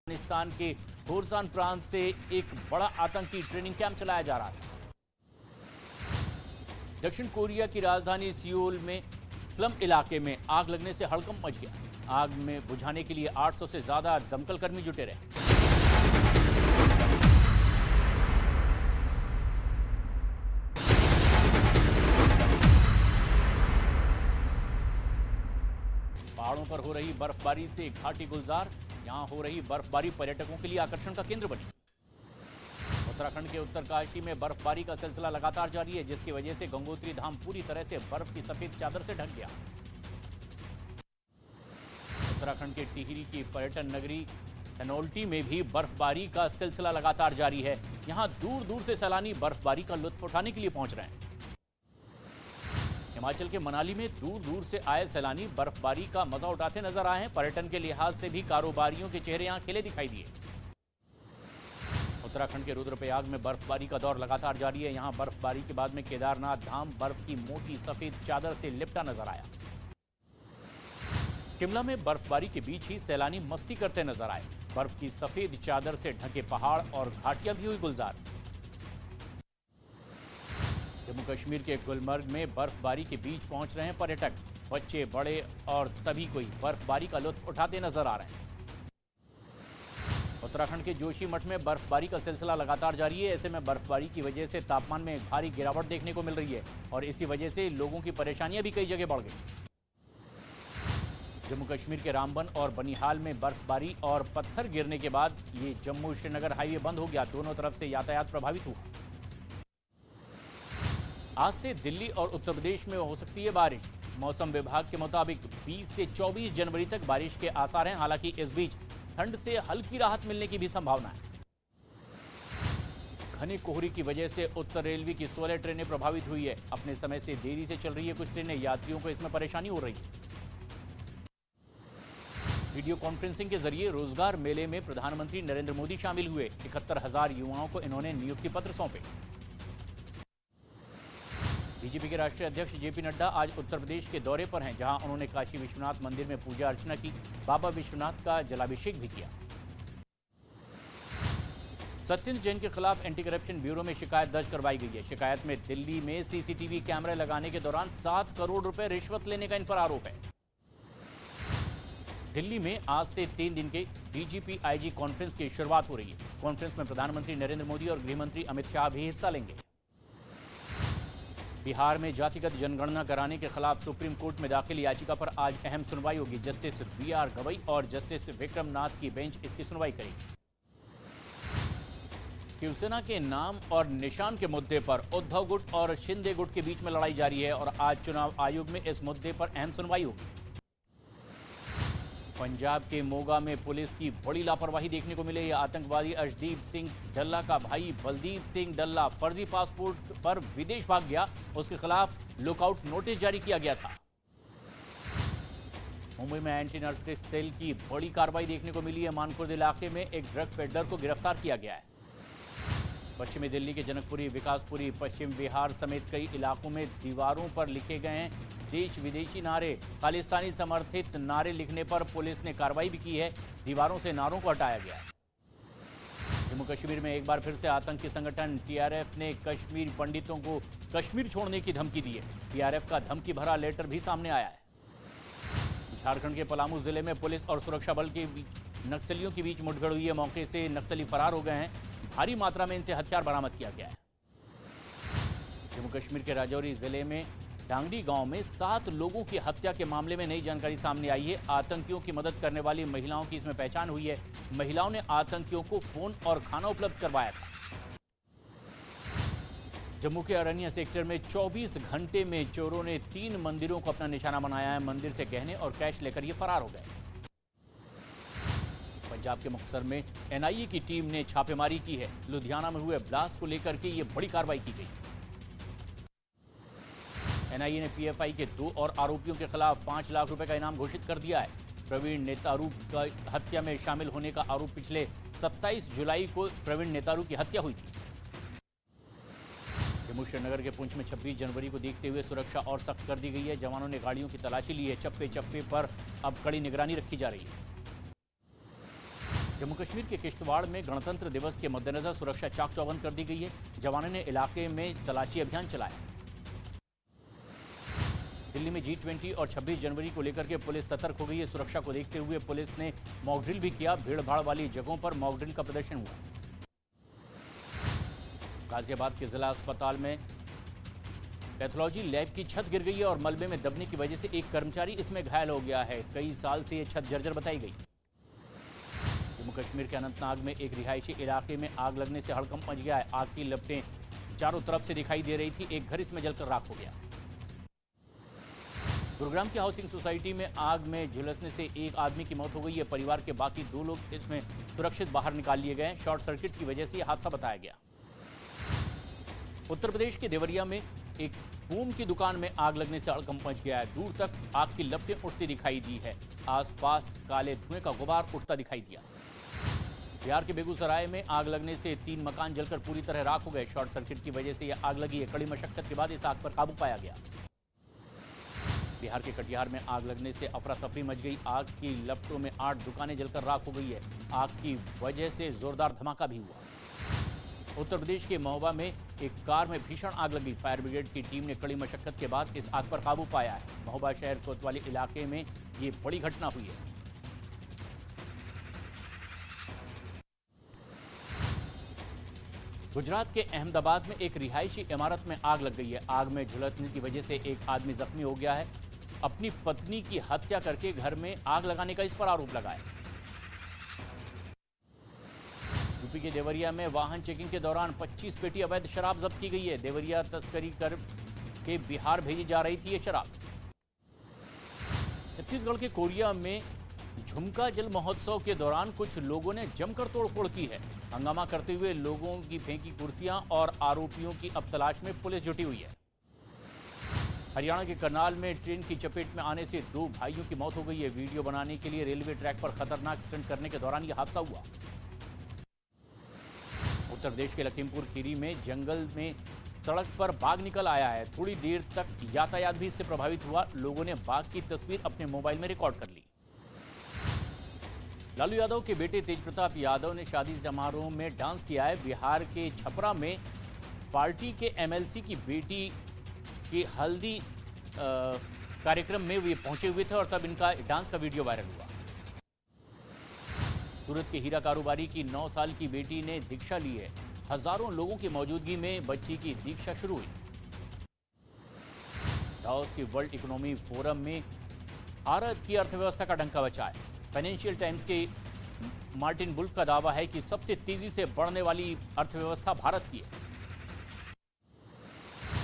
अफगानिस्तान के खोरसान प्रांत से एक बड़ा आतंकी ट्रेनिंग कैंप चलाया जा रहा था। दक्षिण कोरिया की राजधानी सियोल में स्लम इलाके में आग लगने से हड़कंप मच गया। आग में बुझाने के लिए 800 से ज्यादा दमकल कर्मी जुटे रहे। पहाड़ों पर हो रही बर्फबारी से घाटी गुलजार, यहां हो रही बर्फबारी पर्यटकों के लिए आकर्षण का केंद्र बनी। उत्तराखंड के उत्तरकाशी में बर्फबारी का सिलसिला लगातार जारी है, जिसकी वजह से गंगोत्री धाम पूरी तरह से बर्फ की सफेद चादर से ढक गया। उत्तराखंड के टिहरी की पर्यटन नगरी धनौल्टी में भी बर्फबारी का सिलसिला लगातार जारी है। यहां दूर दूर से सैलानी बर्फबारी का लुत्फ उठाने के लिए पहुंच रहे हैं। हिमाचल के मनाली में दूर दूर से आए सैलानी बर्फबारी का मजा उठाते नजर आए हैं। पर्यटन के लिहाज से भी कारोबारियों के चेहरे यहां खिले दिखाई दिए। उत्तराखंड के रुद्रप्रयाग में बर्फबारी का दौर लगातार जारी है। यहां बर्फबारी के बाद में केदारनाथ धाम बर्फ की मोटी सफेद चादर से लिपटा नजर आया। शिमला में बर्फबारी के बीच ही सैलानी मस्ती करते नजर आए। बर्फ की सफेद चादर से ढके पहाड़ और घाटियां भी हुई गुलजार। जम्मू कश्मीर के गुलमर्ग में बर्फबारी के बीच पहुंच रहे हैं पर्यटक। बच्चे, बड़े और सभी कोई बर्फबारी का लुत्फ उठाते नजर आ रहे हैं। उत्तराखंड के जोशीमठ में बर्फबारी का सिलसिला लगातार जारी है। ऐसे में बर्फबारी की वजह से तापमान में भारी गिरावट देखने को मिल रही है और इसी वजह से लोगों की परेशानियां भी कई जगह बढ़ गई। जम्मू कश्मीर के रामबन और बनिहाल में बर्फबारी और पत्थर गिरने के बाद ये जम्मू श्रीनगर हाईवे बंद हो गया। दोनों तरफ से यातायात प्रभावित हुआ। आज से दिल्ली और उत्तर प्रदेश में हो सकती है बारिश। मौसम विभाग के मुताबिक 20 से 24 जनवरी तक बारिश के आसार हैं। हालांकि इस बीच ठंड से हल्की राहत मिलने की भी संभावना है। घने कोहरे की वजह से उत्तर रेलवे की 16 ट्रेनें प्रभावित हुई है। अपने समय से देरी से चल रही है कुछ ट्रेनें, यात्रियों को इसमें परेशानी हो रही है। वीडियो कॉन्फ्रेंसिंग के जरिए रोजगार मेले में प्रधानमंत्री नरेंद्र मोदी शामिल हुए। 71,000 युवाओं को इन्होंने नियुक्ति पत्र सौंपे। बीजेपी के राष्ट्रीय अध्यक्ष जेपी नड्डा आज उत्तर प्रदेश के दौरे पर हैं, जहां उन्होंने काशी विश्वनाथ मंदिर में पूजा अर्चना की। बाबा विश्वनाथ का जलाभिषेक भी किया। सत्येंद्र जैन के खिलाफ एंटी करप्शन ब्यूरो में शिकायत दर्ज करवाई गई है। शिकायत में दिल्ली में सीसीटीवी कैमरे लगाने के दौरान 7 करोड़ रुपए रिश्वत लेने का इन पर आरोप है। दिल्ली में आज से 3 दिन के डीजीपी आईजी कॉन्फ्रेंस की शुरुआत हो रही है। कॉन्फ्रेंस में प्रधानमंत्री नरेंद्र मोदी और गृहमंत्री अमित शाह भी हिस्सा लेंगे। बिहार में जातिगत जनगणना कराने के खिलाफ सुप्रीम कोर्ट में दाखिल याचिका पर आज अहम सुनवाई होगी। जस्टिस बीआर गवई और जस्टिस विक्रम नाथ की बेंच इसकी सुनवाई करेगी। शिवसेना के नाम और निशान के मुद्दे पर उद्धव गुट और शिंदे गुट के बीच में लड़ाई जारी है और आज चुनाव आयोग में इस मुद्दे पर अहम सुनवाई होगी। पंजाब के मोगा में पुलिस की बड़ी लापरवाही देखने को मिली है। आतंकवादी अर्शदीप सिंह डल्ला का भाई बलदीप सिंह डल्ला फर्जी पासपोर्ट पर विदेश भाग गया। उसके खिलाफ लुकआउट नोटिस जारी किया गया था। मुंबई में एंटी नार्कोटिक्स सेल की बड़ी कार्रवाई देखने को मिली है। मानकुर्द इलाके में एक ड्रग पेडलर को गिरफ्तार किया गया है। पश्चिमी दिल्ली के जनकपुरी, विकासपुरी, पश्चिम विहार समेत कई इलाकों में दीवारों पर लिखे गए हैं देश विदेशी नारे। खालिस्तानी समर्थित नारे लिखने पर पुलिस ने कार्रवाई भी की है। दीवारों से नारों को हटाया गया। जम्मू कश्मीर में एक बार फिर से आतंकी संगठन टीआरएफ ने कश्मीर पंडितों को कश्मीर छोड़ने की धमकी दी है। टीआरएफ का धमकी भरा लेटर भी सामने आया है। झारखंड के पलामू जिले में पुलिस और सुरक्षा बल के बीच नक्सलियों के बीच मुठभेड़ हुई है। मौके से नक्सली फरार हो गए हैं। भारी मात्रा में इनसे हथियार बरामद किया गया है। जम्मू कश्मीर के राजौरी जिले में डांगडी गांव में 7 लोगों की हत्या के मामले में नई जानकारी सामने आई है। आतंकियों की मदद करने वाली महिलाओं की इसमें पहचान हुई है। महिलाओं ने आतंकियों को फोन और खाना उपलब्ध करवाया था। जम्मू के अरनिया सेक्टर में 24 घंटे में चोरों ने 3 मंदिरों को अपना निशाना बनाया है। मंदिर से गहने और कैश लेकर ये फरार हो गए। पंजाब के मुक्तसर में एनआईए की टीम ने छापेमारी की है। लुधियाना में हुए ब्लास्ट को लेकर के ये बड़ी कार्रवाई की गई। एनआईए ने पीएफआई के 2 और आरोपियों के खिलाफ 5 लाख रुपए का इनाम घोषित कर दिया है। प्रवीण नेतारू का हत्या में शामिल होने का आरोप पिछले 27 जुलाई को प्रवीण नेतारू की हत्या हुई थी। जम्मू श्रीनगर के पुंछ में 26 जनवरी को देखते हुए सुरक्षा और सख्त कर दी गई है। जवानों ने गाड़ियों की तलाशी ली है। चप्पे चप्पे पर अब कड़ी निगरानी रखी जा रही है। जम्मू कश्मीर के किश्तवाड़ में गणतंत्र दिवस के मद्देनजर सुरक्षा चाक चौबंद कर दी गई है। जवानों ने इलाके में तलाशी अभियान चलाया। दिल्ली में G20 और 26 जनवरी को लेकर के पुलिस सतर्क हो गई है। सुरक्षा को देखते हुए पुलिस ने मॉक ड्रिल भी किया। भीड़ भाड़ वाली जगहों पर मॉक ड्रिल का प्रदर्शन हुआ। गाजियाबाद के जिला अस्पताल में पैथोलॉजी लैब की छत गिर गई है और मलबे में दबने की वजह से एक कर्मचारी इसमें घायल हो गया है। कई साल से यह छत जर्जर बताई गई। जम्मू कश्मीर के अनंतनाग में एक रिहायशी इलाके में आग लगने से हड़कंप मच गया है। आग की लपटें चारों तरफ से दिखाई दे रही थी। एक घर इसमें जलकर राख हो गया। गुरुग्राम की हाउसिंग सोसाइटी में आग में झुलसने से एक आदमी की मौत हो गई है। परिवार के बाकी 2 लोग इसमें सुरक्षित बाहर निकाल लिए गए। शॉर्ट सर्किट की वजह से यह हादसा बताया गया। उत्तर प्रदेश के देवरिया में एक फोम की दुकान में आग लगने से हड़कंप मच गया है। दूर तक आग की लपटें उठती दिखाई दी है। आसपास काले धुएं का गुबार उठता दिखाई दिया। बिहार के बेगूसराय में आग लगने से 3 मकान जलकर पूरी तरह राख हो गए। शॉर्ट सर्किट की वजह से यह आग लगी है। कड़ी मशक्कत के बाद इस आग पर काबू पाया गया। बिहार के कटिहार में आग लगने से अफरा तफरी मच गई। आग की लपटों में 8 दुकानें जलकर राख हो गई है। आग की वजह से जोरदार धमाका भी हुआ। उत्तर प्रदेश के महोबा में एक कार में भीषण आग लगी। फायर ब्रिगेड की टीम ने कड़ी मशक्कत के बाद इस आग पर काबू पाया है। महोबा शहर कोतवाली इलाके में ये बड़ी घटना हुई है। गुजरात के अहमदाबाद में एक रिहायशी इमारत में आग लग गई है। आग में झुलसने की वजह से एक आदमी जख्मी हो गया है। अपनी पत्नी की हत्या करके घर में आग लगाने का इस पर आरोप लगाया। यूपी के देवरिया में वाहन चेकिंग के दौरान 25 पेटी अवैध शराब जब्त की गई है। देवरिया तस्करी कर के बिहार भेजी जा रही थी ये शराब। छत्तीसगढ़ के कोरिया में झुमका जल महोत्सव के दौरान कुछ लोगों ने जमकर तोड़फोड़ की है। हंगामा करते हुए लोगों की फेंकी कुर्सियां और आरोपियों की अब तलाश में पुलिस जुटी हुई है। हरियाणा के करनाल में ट्रेन की चपेट में आने से 2 भाइयों की मौत हो गई है। वीडियो बनाने के लिए रेलवे ट्रैक पर खतरनाक स्टंट करने के दौरान यह हादसा हुआ। उत्तर प्रदेश के लखीमपुर खीरी में जंगल में सड़क पर बाघ निकल आया है। थोड़ी देर तक यातायात भी इससे प्रभावित हुआ। लोगों ने बाघ की तस्वीर अपने मोबाइल में रिकॉर्ड कर ली। लालू यादव के बेटे तेज प्रताप यादव ने शादी समारोह में डांस किया है। बिहार के छपरा में पार्टी के एमएलसी की बेटी की हल्दी कार्यक्रम में वे पहुंचे हुए थे और तब इनका डांस का वीडियो वायरल हुआ। सूरत के हीरा कारोबारी की 9 साल की बेटी ने दीक्षा ली है। हजारों लोगों की मौजूदगी में बच्ची की दीक्षा शुरू हुई। दावोस के वर्ल्ड इकोनॉमी फोरम में भारत की अर्थव्यवस्था का डंका बचा है। फाइनेंशियल टाइम्स के मार्टिन बुल्फ का दावा है कि सबसे तेजी से बढ़ने वाली अर्थव्यवस्था भारत की है।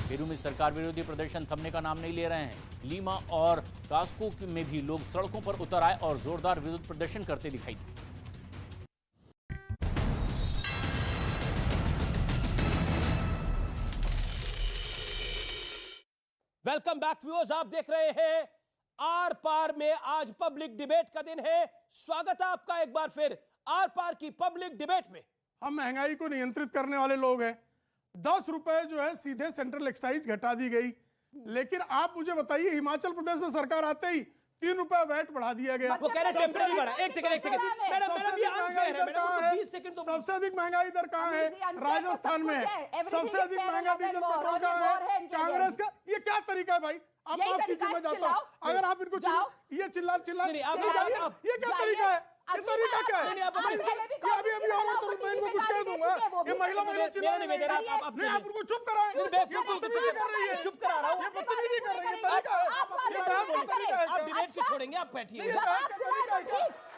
पेरू में सरकार विरोधी प्रदर्शन थमने का नाम नहीं ले रहे हैं। लीमा और कास्को में भी लोग सड़कों पर उतर आए और जोरदार विरोध प्रदर्शन करते दिखाई दिए। वेलकम बैक व्यूअर्स, आप देख रहे हैं आर पार में। आज पब्लिक डिबेट का दिन है। स्वागत है आपका एक बार फिर आर पार की पब्लिक डिबेट में। हम महंगाई को नियंत्रित करने वाले लोग हैं। 10 रुपए जो है सीधे सेंट्रल एक्साइज घटा दी गई, लेकिन आप मुझे बताइए हिमाचल प्रदेश में सरकार आते ही 3 रुपए वैट बढ़ा दिया गया। वो कह रहे टेम्परेरी बढ़ा। एक सेकंड मैडम ये अनफेयर है मैडम। 20 सेकंड तो सबसे अधिक महंगाई दर कहां है? राजस्थान में है। सबसे अधिक महंगा डीजल पेट्रोल कहां है? कांग्रेस का। ये क्या तरीका है भाई? आप माफ कीजिए, मैं जाता हूं। अगर आप इनको ये चिल्ला ये क्या तरीका है? ये तरीका क्या है? अभी औरत और मैं इनको कुछ कह दूंगा। ये महिला चिल्ला नहीं, आप उनको चुप कराएं। ये बदतमीजी कर रही है। चुप करा रहा हूं। ये बदतमीजी कर रही है। तरीका है ये बहस का तरीका है। आप डिबेट से छोड़ेंगे, आप बैठिए।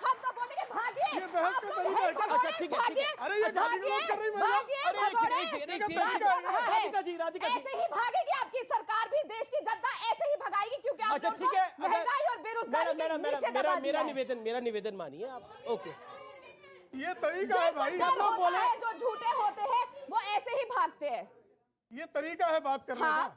हम तो बोलेंगे भागिए। ये बहस का तरीका है। अच्छा ठीक है। अरे ये गाली गलौज कर रही महिला। राधिका जी ऐसे ही भागेगी आपकी सरकार भी, देश की जनता ऐसे ही भगाएगी, क्योंकि आप अच्छा ठीक है। महंगाई और बेरोजगारी के नीचे दबा दिया है। मेरा निवेदन मानिए आप। ओके, ये तरीका है भाई। सब लोग बोले जो झूठे होते हैं वो ऐसे ही भागते हैं। ये तरीका है बात करने का।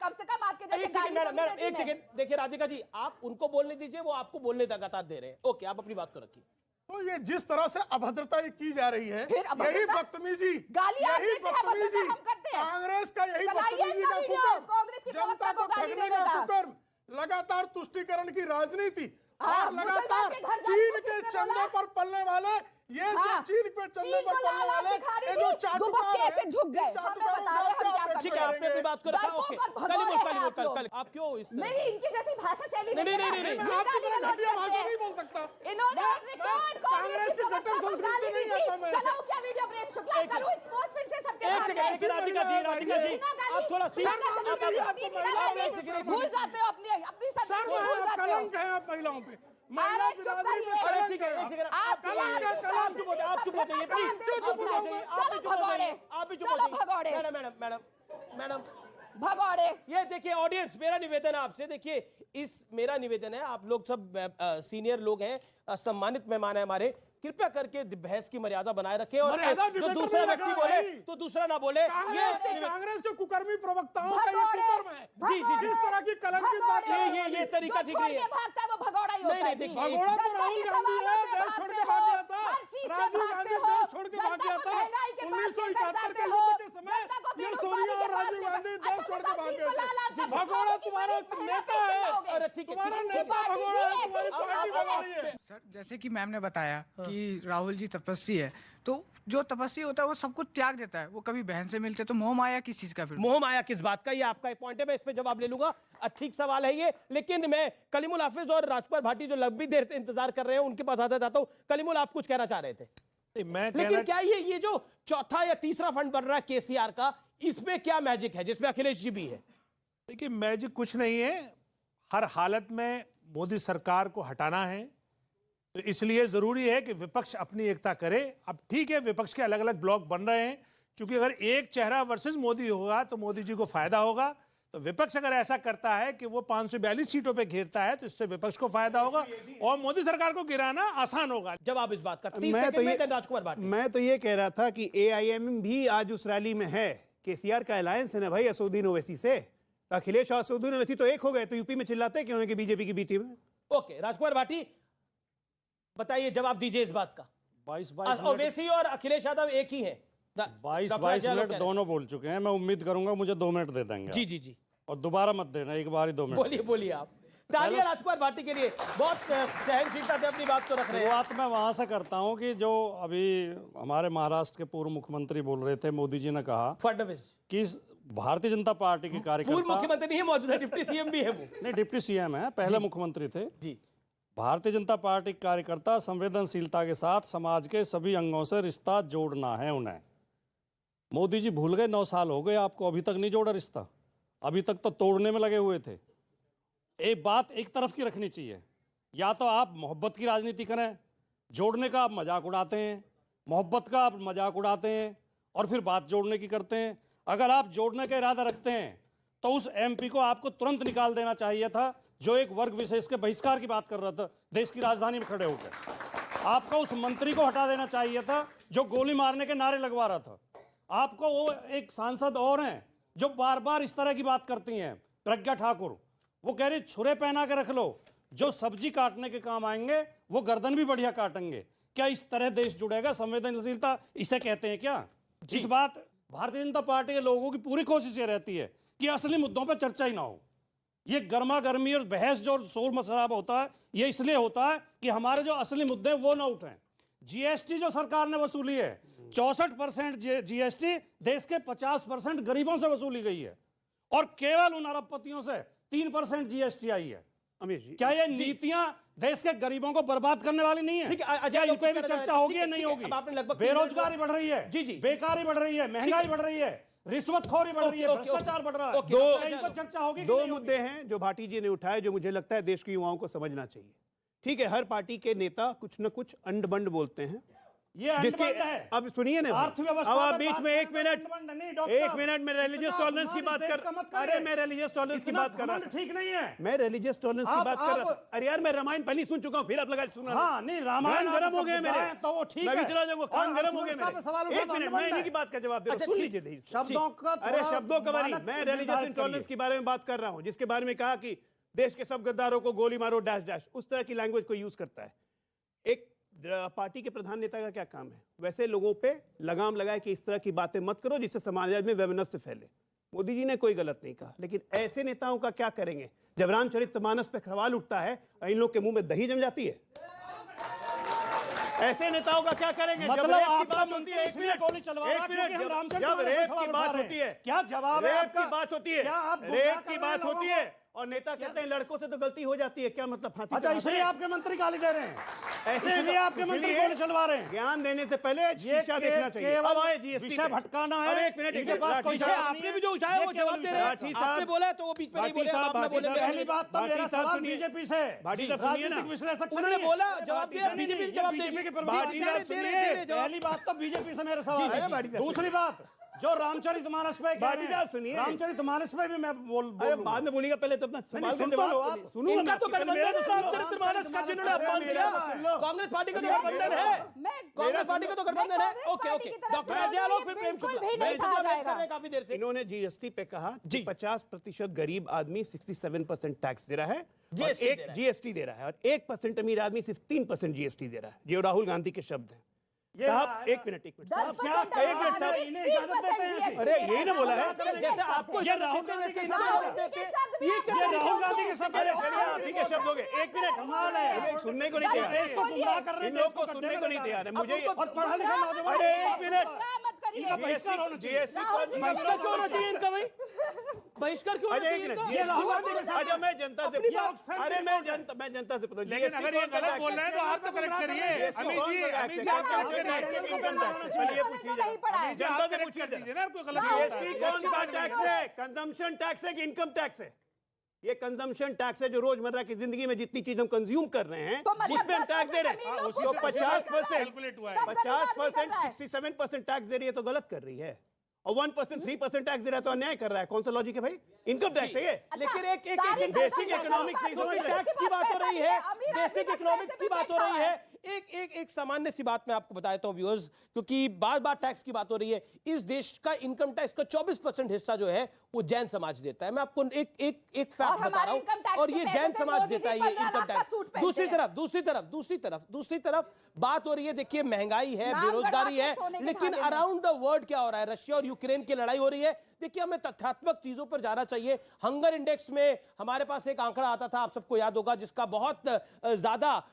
कम से कम आपके जैसे मैडम एक सेकंड देखिए राधिका जी, आप उनको बोलने दीजिए, वो आपको बोलने लगातार दे रहे हैं। ओके, आप अपनी बात को रखिए। तो ये जिस तरह से अभद्रता की जा रही है, यही बदतमीजी, यही बदतमीजी कांग्रेस का, यही बदतमीजी का कुकर्म, जनता को ठगने का कुकर्म, लगातार तुष्टीकरण की राजनीति और लगातार चीन के चंदे पर पलने वाले, ये जो चीन पे चंदे पर पलने वाले ये जो चाटुकार है, ठीक है, आपने अपनी बात को रखा। ओके, कल आप क्यों नहीं इनकी जैसी भाषा शैली नहीं मैं आपकी तरह घटिया भाषा नहीं बोल सकता। इन्होंने रिकॉर्ड कांग्रेस की कट्टर संस्कृति नहीं आता मैं। चलाओ क्या वीडियो प्रेम शुक्ला करूं स्पोर्ट्स फिर से सबके साथ। राधिका जी आप थोड़ा भूल जाते हो अपनी सर कलंक है आप महिलाओं पे। महिला बिरादरी में अरे ठीक है आप चुप हो जाइए प्लीज। आप भी चुप हो जाइए। मैडम भगौड़े। ये देखिए ऑडियंस, मेरा निवेदन है आपसे। देखिए मेरा निवेदन है, आप लोग सब सीनियर लोग हैं, सम्मानित मेहमान है हमारे, कृपया करके बहस की मर्यादा बनाए रखें और जो दूसरा व्यक्ति बोले तो दूसरा ना बोले। ये कांग्रेस के कुकर्मी प्रवक्ताओं का ये कुकर्म है। जी जिस तरह की कलंकित बात ये तरीका ठीक नहीं है। भागता है वो भगौड़ा ही होता है। भगौड़ा तो राहुल गांधी है, देश छोड़ के भाग गया था। राजीव गांधी नेता है, अरे ठीक है, तुम्हारा ठीक है, नेता भगोड़ा है, तुम्हारी पार्टी भगोड़ी है। सर जैसे कि मैम ने बताया कि राहुल जी तपस्वी है, तो जो तपस्वी होता है वो सब कुछ त्याग देता है। वो कभी बहन से मिलते तो मोह माया किस चीज का? फिर मोह माया किस बात का? ये आपका एक पॉइंट है, मैं इस पे जवाब ले लूंगा। ठीक सवाल है ये, लेकिन मैं कलीमुल हाफिज और राजकुमार भाटी जो लंबी देर से इंतजार कर रहे हैं उनके पास आता जाता हूं। कलीमुल, आप कुछ कहना चाह रहे थे? लेकिन क्या ये जो चौथा या तीसरा फंड बन रहा है केसीआर का, इसमें क्या मैजिक है जिसमें अखिलेश जी भी है? देखिए, मैजिक कुछ नहीं है। हर हालत में मोदी सरकार को हटाना है, तो इसलिए जरूरी है कि विपक्ष अपनी एकता करे। अब ठीक है, विपक्ष के अलग अलग ब्लॉक बन रहे हैं, क्योंकि अगर एक चेहरा वर्सेस मोदी होगा तो मोदी जी को फायदा होगा। तो विपक्ष अगर ऐसा करता है कि वो 542 सीटों पे घेरता है तो इससे विपक्ष को फायदा होगा और मोदी सरकार को गिराना आसान होगा। जवाब इस बात का 30 मैं सेकंड में राजकुमार भाटी। मैं तो ये कह रहा था कि AIM भी आज उस रैली में है। केसीआर का अलायंस है ना भाई असदुद्दीन ओवैसी से। तो अखिलेश और असदुद्दीन ओवैसी तो एक हो गए, तो यूपी में चिल्लाते क्यों हैं कि बीजेपी की बी टीम है? ओके, राजकुमार भाटी बताइए, जवाब दीजिए इस बात का। 22 ओवैसी और अखिलेश यादव एक ही है। 22 मिनट दोनों बोल चुके हैं। मैं उम्मीद करूंगा मुझे 2 मिनट दे देंगे। जी जी जी, और दोबारा मत देना, एक बार ही 2 मिनट। बोलिए बोलिए आप। तालियां राजकुमार भाटी के लिए, बहुत सहनशीलता से अपनी बात को रख रहे हैं। शुरुआत मैं वहां से करता हूं कि जो अभी हमारे महाराष्ट्र के पूर्व मुख्यमंत्री बोल रहे थे, मोदी जी ने कहा फडणवीस कि भारतीय जनता पार्टी के कार्यकर्ता, पूर्व मुख्यमंत्री नहीं है, मौजूदा डिप्टी सीएम भी है वो। नहीं, डिप्टी सीएम है, पहले मुख्यमंत्री थे जी। भारतीय जनता पार्टी के कार्यकर्ता संवेदनशीलता के साथ समाज के सभी अंगों से रिश्ता जोड़ना है उन्हें। मोदी जी भूल गए, 9 साल हो गए आपको, अभी तक नहीं जोड़ा रिश्ता, अभी तक तो तोड़ने में लगे हुए थे। एक बात एक तरफ की रखनी चाहिए, या तो आप मोहब्बत की राजनीति करें, जोड़ने का आप मजाक उड़ाते हैं, मोहब्बत का आप मजाक उड़ाते हैं और फिर बात जोड़ने की करते हैं। अगर आप जोड़ने का इरादा रखते हैं तो उस MP को आपको तुरंत निकाल देना चाहिए था जो एक वर्ग विशेष के बहिष्कार की बात कर रहा था देश की राजधानी में खड़े होकर। आपको उस मंत्री को हटा देना चाहिए था जो गोली मारने के नारे लगवा रहा था। आपको वो एक सांसद और हैं जो बार बार इस तरह की बात करती हैं, प्रज्ञा ठाकुर, वो कह रही छुरे पहना के रख लो, जो सब्जी काटने के काम आएंगे वो गर्दन भी बढ़िया काटेंगे। क्या इस तरह देश जुड़ेगा? संवेदनशीलता इसे कहते हैं क्या? इस बात भारतीय जनता पार्टी के लोगों की पूरी कोशिश ये रहती है कि असली मुद्दों पर चर्चा ही ना हो। ये गर्मा गर्मी और बहस जो शोर मशराब होता है, ये इसलिए होता है कि हमारे जो असली मुद्दे हैं वो ना उठें। GST जो सरकार ने वसूली है, 64% GST देश के 50% गरीबों से वसूली गई है और केवल उन अरबपतियों से 3% GST आई है। अमीर जी, क्या ये नीतियां देश के गरीबों को बर्बाद करने वाली नहीं है? ठीक है, क्या इन पे भी चर्चा होगी या नहीं होगी? आपने लगभग बेरोजगारी बढ़ रही है, जी जी, बेकारी बढ़ रही है, महंगाई बढ़ रही है, रिश्वतखोरी बढ़ रही है, भ्रष्टाचार बढ़ रहा है। इन पर चर्चा होगी? दो मुद्दे हैं जो भाटी जी ने उठाए जो मुझे लगता है देश के युवाओं को समझना चाहिए। ठीक है, हर पार्टी के नेता कुछ न कुछ अंड बंड बोलते हैं, ये जिसके है। अब सुनिए ना, अर्थव्यवस्था अब आप बीच में एक मिनट में रिलीजियस टॉलरेंस की बात कर, अरे मैं रिलीजियस टॉलरेंस की बात कर रहा हूं। ठीक नहीं है, मैं रिलीजियस टॉलरेंस की बात कर रहा हूं। अरे यार, मैं रामायण पहले सुन चुका हूं, फिर आप लगा सुन रहा हूं। हाँ, नहीं, रामायण गर्म हो गए मेरे, तो वो ठीक है, मैं भी चला जाऊंगा, कान गर्म हो गए मेरे। एक मिनट, मैं इन्हीं की बात का जवाब दे रहा हूं, सुन लीजिए शब्दों का। अरे शब्दों का बारी, मैं रिलीजियस इंटॉलरेंस के बारे में बात कर रहा हूं, जिसके बारे में कहा कि देश के सब गद्दारों को गोली मारो डैश डैश, उस तरह की लैंग्वेज को यूज करता है। एक पार्टी के प्रधान नेता का क्या काम है? वैसे लोगों पे लगाम लगाए कि इस तरह की बातें मत करो जिससे समाज में वैमनस्य फैले। मोदी जी ने कोई गलत नहीं कहा, लेकिन ऐसे नेताओं का क्या करेंगे जब रामचरितमानस पे सवाल उठता है और इन लोग के मुंह में दही जम जाती है? ऐसे नेताओं का क्या करेंगे? मतलब जब आपका मंत्री एक मिनट गोली चलवा रहा है क्योंकि हम रामचंद्र जब रेप की बात होती है, क्या जवाब है? रेप की बात होती है, रेप की बात होती है और नेता कहते हैं लड़कों से तो गलती हो जाती है, क्या मतलब फांसी? अच्छा, इसलिए आपके मंत्री गाली दे रहे हैं, ऐसे इसलिए आपके मंत्री गोली चलवा रहे हैं। ज्ञान देने से पहले शीशा देखना चाहिए। अब आए जीएसटी विषय भटकाना है। एक मिनट, इनके पास कोई आपने भी जो उठाया वो जवाब दे रहे हैं। आपने बोला तो वो बीच में नहीं बोले, आपने बोले। पहली बात तो मेरा सवाल बीजेपी से, भाटी साहब सुनिए ना, विश्लेषक उन्होंने बोला जवाब दिया, बीजेपी जवाब बीजेपी के दे। पहली बात तो बीजेपी से मेरा सवाल है। दूसरी बात जो रामचरितमानस पे रामचरितमानस पे भी मैं बाद में बोलिएगा, पहले तब सवाल सुन तो लो आप। इनका तो गठबंधन रामचरितमानस का, जिन्होंने अपमान किया। कांग्रेस पार्टी का तो गठबंधन है, कांग्रेस पार्टी का तो गठबंधन है। Okay okay, doctor Ajay Alok, फिर प्रेम शुक्ला काफी देर से। इन्होंने GST पे कहा कि 50% गरीब आदमी 67% टैक्स दे रहा है, GST दे रहा है, और 1% अमीर आदमी सिर्फ 3% GST दे रहा है। जो राहुल गांधी के शब्द हैं। साहब एक मिनट साहब, क्या एक मिनट साहब, इन्हें इजाजत देते हैं ऐसे? अरे यही ना बोला है जैसे आपको ये राहुल गांधी के शब्द राहुल गांधी के शब्द अरे चलिए आप ही के शब्द हो गए। एक मिनट कमाल है। इन्हें सुनने को नहीं तैयार है, इसको गुमराह कर रहे हैं, इन लोगों को सुनने को नहीं तैयार है मुझे। और पढ़ा लिखा नौजवान, अरे एक मिनट, इनका बहिष्कार होना चाहिए। बहिष्कार क्यों होना चाहिए इनका भाई? बहिष्कार क्यों होना अजय एक चाहिए मिनट, इनका? ये राहुल गांधी के साथ अच्छा मैं जनता से अरे मैं जनता से पूछूं, लेकिन अगर ये गलत बोल रहे हैं तो आप तो करेक्ट करिए। अमित जी आप करेक्ट करिए। चलिए पूछिए, जनता से पूछ दीजिए ना, कोई गलत जीएसटी कौन सा टैक्स है? कंजम्पशन टैक्स है कि इनकम टैक्स है? ये कंजम्पशन टैक्स है जो रोजमर्रा की जिंदगी में जितनी चीज हम कंज्यूम कर रहे हैं उस पे हम टैक्स दे रहे हैं। तो 50% 67% टैक्स दे रही है तो गलत कर रही है, और 1% 3% टैक्स दे रहा है तो अन्याय कर रहा है। कौन सा लॉजिक है भाई? इनकम टैक्स है ये। लेकिन एक बेसिक इकोनॉमिक्स टैक्स की बात हो रही है, बेसिक इकोनॉमिक्स की बात हो रही है। एक सामान्य सी बात मैं आपको बताता हूं व्यूअर्स, क्योंकि बार बार टैक्स की बात हो रही है। इस देश का इनकम टैक्स का 24% हिस्सा जो है वो जैन समाज देता है। मैं आपको एक फैक्ट बता रहा हूं, और ये जैन समाज देता है ये इनकम टैक्स। दूसरी तरफ बात हो रही है, देखिए महंगाई है, बेरोजगारी है, लेकिन अराउंड द वर्ल्ड क्या हो रहा है? रशिया और यूक्रेन की लड़ाई हो रही है। देखिए हमें तथ्यात्मक चीजों पर जाना चाहिए। हंगर इंडेक्स में हमारे पास एक आंकड़ा आता था, आप सबको याद होगा, जिसका बहुत ज्यादा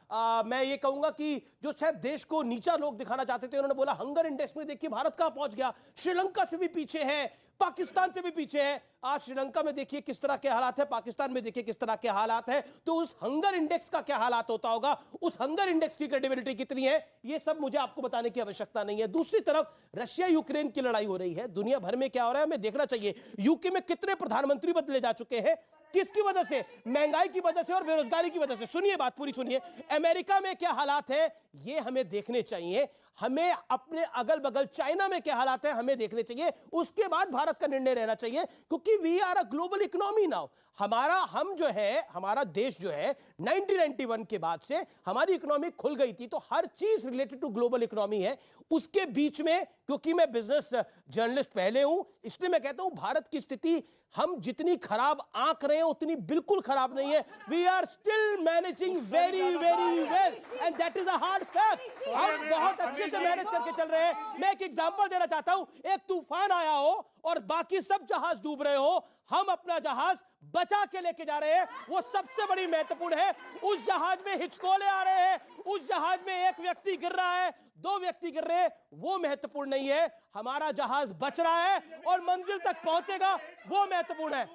मैं ये कहूंगा कि जो शायद देश को नीचा लोग दिखाना चाहते थे, उन्होंने बोला हंगर इंडेक्स में देखिए भारत कहां पहुंच गया, श्रीलंका से भी पीछे है, पाकिस्तान से भी पीछे है। आज श्रीलंका में देखिए किस तरह के हालात है, पाकिस्तान में देखिए किस तरह के हालात है। तो उस हंगर इंडेक्स का क्या हालात होता होगा, उस हंगर इंडेक्स की क्रेडिबिलिटी कितनी है, ये सब मुझे आपको बताने की आवश्यकता नहीं है। दूसरी तरफ रशिया यूक्रेन की लड़ाई हो रही है, दुनिया भर में क्या हो रहा है हमें देखना चाहिए। यूके में कितने प्रधानमंत्री बदले जा चुके हैं, किसकी वजह से? महंगाई की वजह से और बेरोजगारी की वजह से। सुनिए बात पूरी सुनिए। अमेरिका में क्या हालात है ये हमें देखने चाहिए। हमें अपने अगल बगल चाइना में क्या हालात है हमें देखने चाहिए, उसके बाद भारत का निर्णय रहना चाहिए, क्योंकि we are a global economy now. हमारा देश जो है 1991 के बाद से हमारी इकोनॉमी खुल गई थी, तो हर चीज रिलेटेड टू ग्लोबल इकोनॉमी है। उसके बीच में, क्योंकि मैं बिजनेस जर्नलिस्ट पहले हूं, इसलिए मैं कहता हूं भारत की स्थिति हम जितनी खराब आंक रहे हैं उतनी बिल्कुल खराब नहीं है। We are still managing very very well and that is a hard fact. हम बहुत अच्छे से मैनेज करके चल रहे हैं। मैं एक एग्जांपल देना चाहता हूं, एक तूफान आया हो और बाकी सब जहाज डूब रहे हो, हम अपना जहाज बचा के लेके जा रहे हैं, वो सबसे बड़ी महत्वपूर्ण है। उस जहाज में हिचकोले आ रहे हैं, उस जहाज में एक व्यक्ति गिर रहा है, 2 व्यक्ति गिर रहे हैं, वो महत्वपूर्ण नहीं है। हमारा जहाज बच रहा है और मंजिल तक पहुंचेगा, वो महत्वपूर्ण है।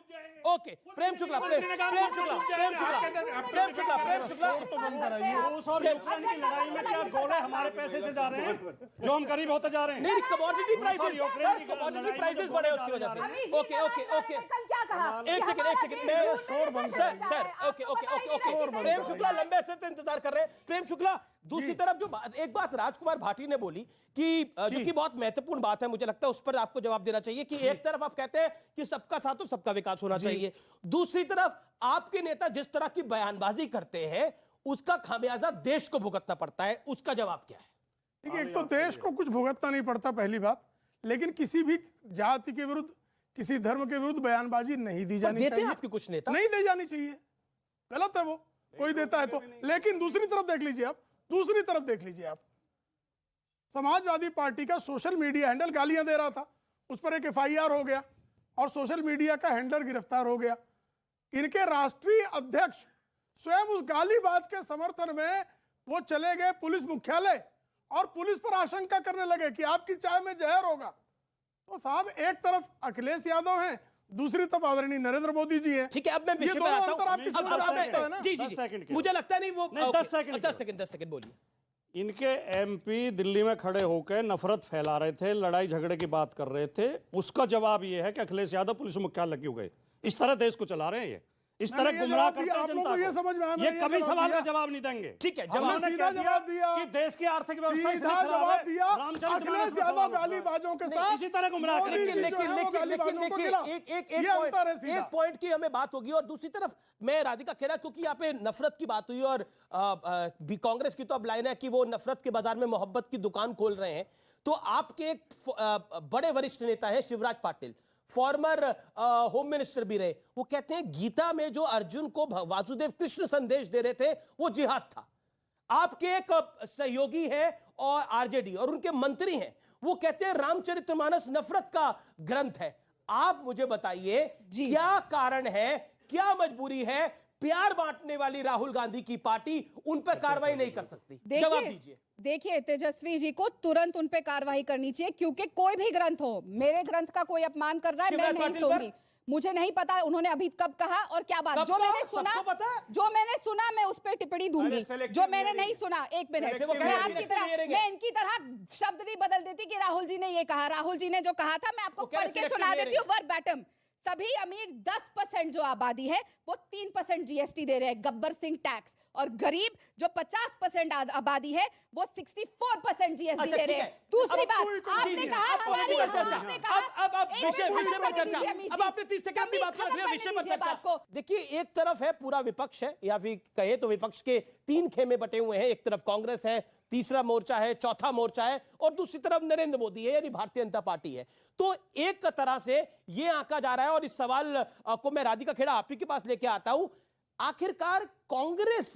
ओके, प्रेम शुक्ला रूस और यूक्रेन की लड़ाई में क्या गोले हमारे पैसे से जा रहे हैं, जो हम करीब होते जा रहे हैं? नहीं, कमोडिटी प्राइसेस बढ़े उसकी वजह से। ओके क्या कहा? एक सेकंड प्रेम शुक्ला लंबे से इंतजार कर रहे हैं। प्रेम शुक्ला, दूसरी तरफ जो एक बात राजकुमार भाटी ने बोली कि जो कि बहुत महत्वपूर्ण बात है, मुझे लगता है उस पर आपको जवाब देना चाहिए कि एक तरफ आप कहते हैं कि सबका साथ और सबका विकास होना चाहिए, दूसरी तरफ आपके नेता जिस तरह की बयानबाजी करते हैं उसका खामियाजा देश को भुगतना पड़ता है, उसका जवाब क्या है? देखिए, एक तो देश को कुछ भुगतना नहीं पड़ता पहली बात, लेकिन किसी भी जाति के विरुद्ध, किसी धर्म के विरुद्ध बयानबाजी नहीं दी जानी चाहिए। आपके कुछ नेता नहीं दी जानी चाहिए, गलत है वो, कोई देता है तो। लेकिन दूसरी तरफ देख लीजिए आप, समाजवादी पार्टी का सोशल मीडिया हैंडल गालियां दे रहा था, उस पर एक FIR हो गया और सोशल मीडिया का हैंडल गिरफ्तार हो गया। इनके राष्ट्रीय अध्यक्ष स्वयं उस गालीबाज के समर्थन में वो चले गए पुलिस मुख्यालय और पुलिस पर आशंका करने लगे कि आपकी चाय में जहर होगा। तो साहब, एक तरफ अखिलेश यादव हैं, दूसरी तरफ आदरणीय नरेंद्र मोदी जी हैं। ठीक है, अब मैं विषय पर आता हूं। जी, मुझे लगता नहीं वो 10 सेकंड बोलिए। इनके MP दिल्ली में खड़े होकर नफरत फैला रहे थे, लड़ाई झगड़े की बात कर रहे थे, उसका जवाब ये है कि अखिलेश यादव पुलिस मुख्यालय क्यों गए। इस तरह देश को चला रहे हैं, ये इस तरह गुमराह करते हैं जनता को। ये समझ में आया, ये कभी सवाल का जवाब नहीं देंगे। ठीक है, सीधा जवाब दिया कि देश की आर्थिक व्यवस्था सीधा जवाब दिया। अखिलेश यादव गालीबाजों के साथ इसी तरह गुमराह करेंगे। एक पॉइंट की हमें बात होगी, और दूसरी तरफ मैं राधिका खेड़ा, क्योंकि यहाँ पे नफरत की बात हुई और कांग्रेस की तो अब लाइन है कि वो नफरत के बाजार में मोहब्बत की दुकान खोल रहे हैं। तो आपके एक बड़े वरिष्ठ नेता है Shivraj Patil, farmer home minister भी रहे, वो कहते हैं गीता में जो अर्जुन को वासुदेव कृष्ण संदेश दे रहे थे वो जिहाद था। आपके एक सहयोगी है और आरजेडी और उनके मंत्री हैं, वो कहते हैं रामचरितमानस नफरत का ग्रंथ है। आप मुझे बताइए क्या कारण है, क्या मजबूरी है, प्यार बांटने वाली राहुल गांधी की पार्टी उन पर कार्रवाई नहीं कर सकती? जवाब दीजिए। देखिए तेजस्वी जी को तुरंत उन पे कार्रवाई करनी चाहिए, क्योंकि कोई भी ग्रंथ हो, मेरे ग्रंथ का कोई अपमान कर रहा है, मैं नहीं सुनूंगी। मुझे नहीं पता उन्होंने अभी कब कहा और क्या बात, जो मैंने सुना मैं उस पर टिप्पणी दूंगी, जो मैंने नहीं सुना। एक मिनट, मैं इनकी तरह शब्द नहीं बदल देती कि राहुल जी ने ये कहा। राहुल जी ने जो कहा था मैं आपको पढ़ के सुना देती हूँ वर्बैटम। सभी अमीर 10% जो आबादी है वो 3% जीएसटी दे रहे हैं, गब्बर सिंह टैक्स, और गरीब जो 50% आबादी है वो 64% जीएसटी दे रहे हैं। दूसरी बात आपने कहा हमारी, अब विषय पर चर्चा, अब आपने 30 सेकंड की बात कर लिया, विषय पर चर्चा। देखिए, एक तरफ है पूरा विपक्ष है, या फिर कहे तो विपक्ष के 3 खेमे बटे हुए हैं। एक तरफ कांग्रेस है, तीसरा मोर्चा है, चौथा मोर्चा है, और दूसरी तरफ नरेंद्र मोदी है, यानी भारतीय जनता पार्टी है। तो एक तरह से ये आंका जा रहा है, और इस सवाल को मैं राधिका खेड़ा आप ही के पास लेके आता हूं, आखिरकार कांग्रेस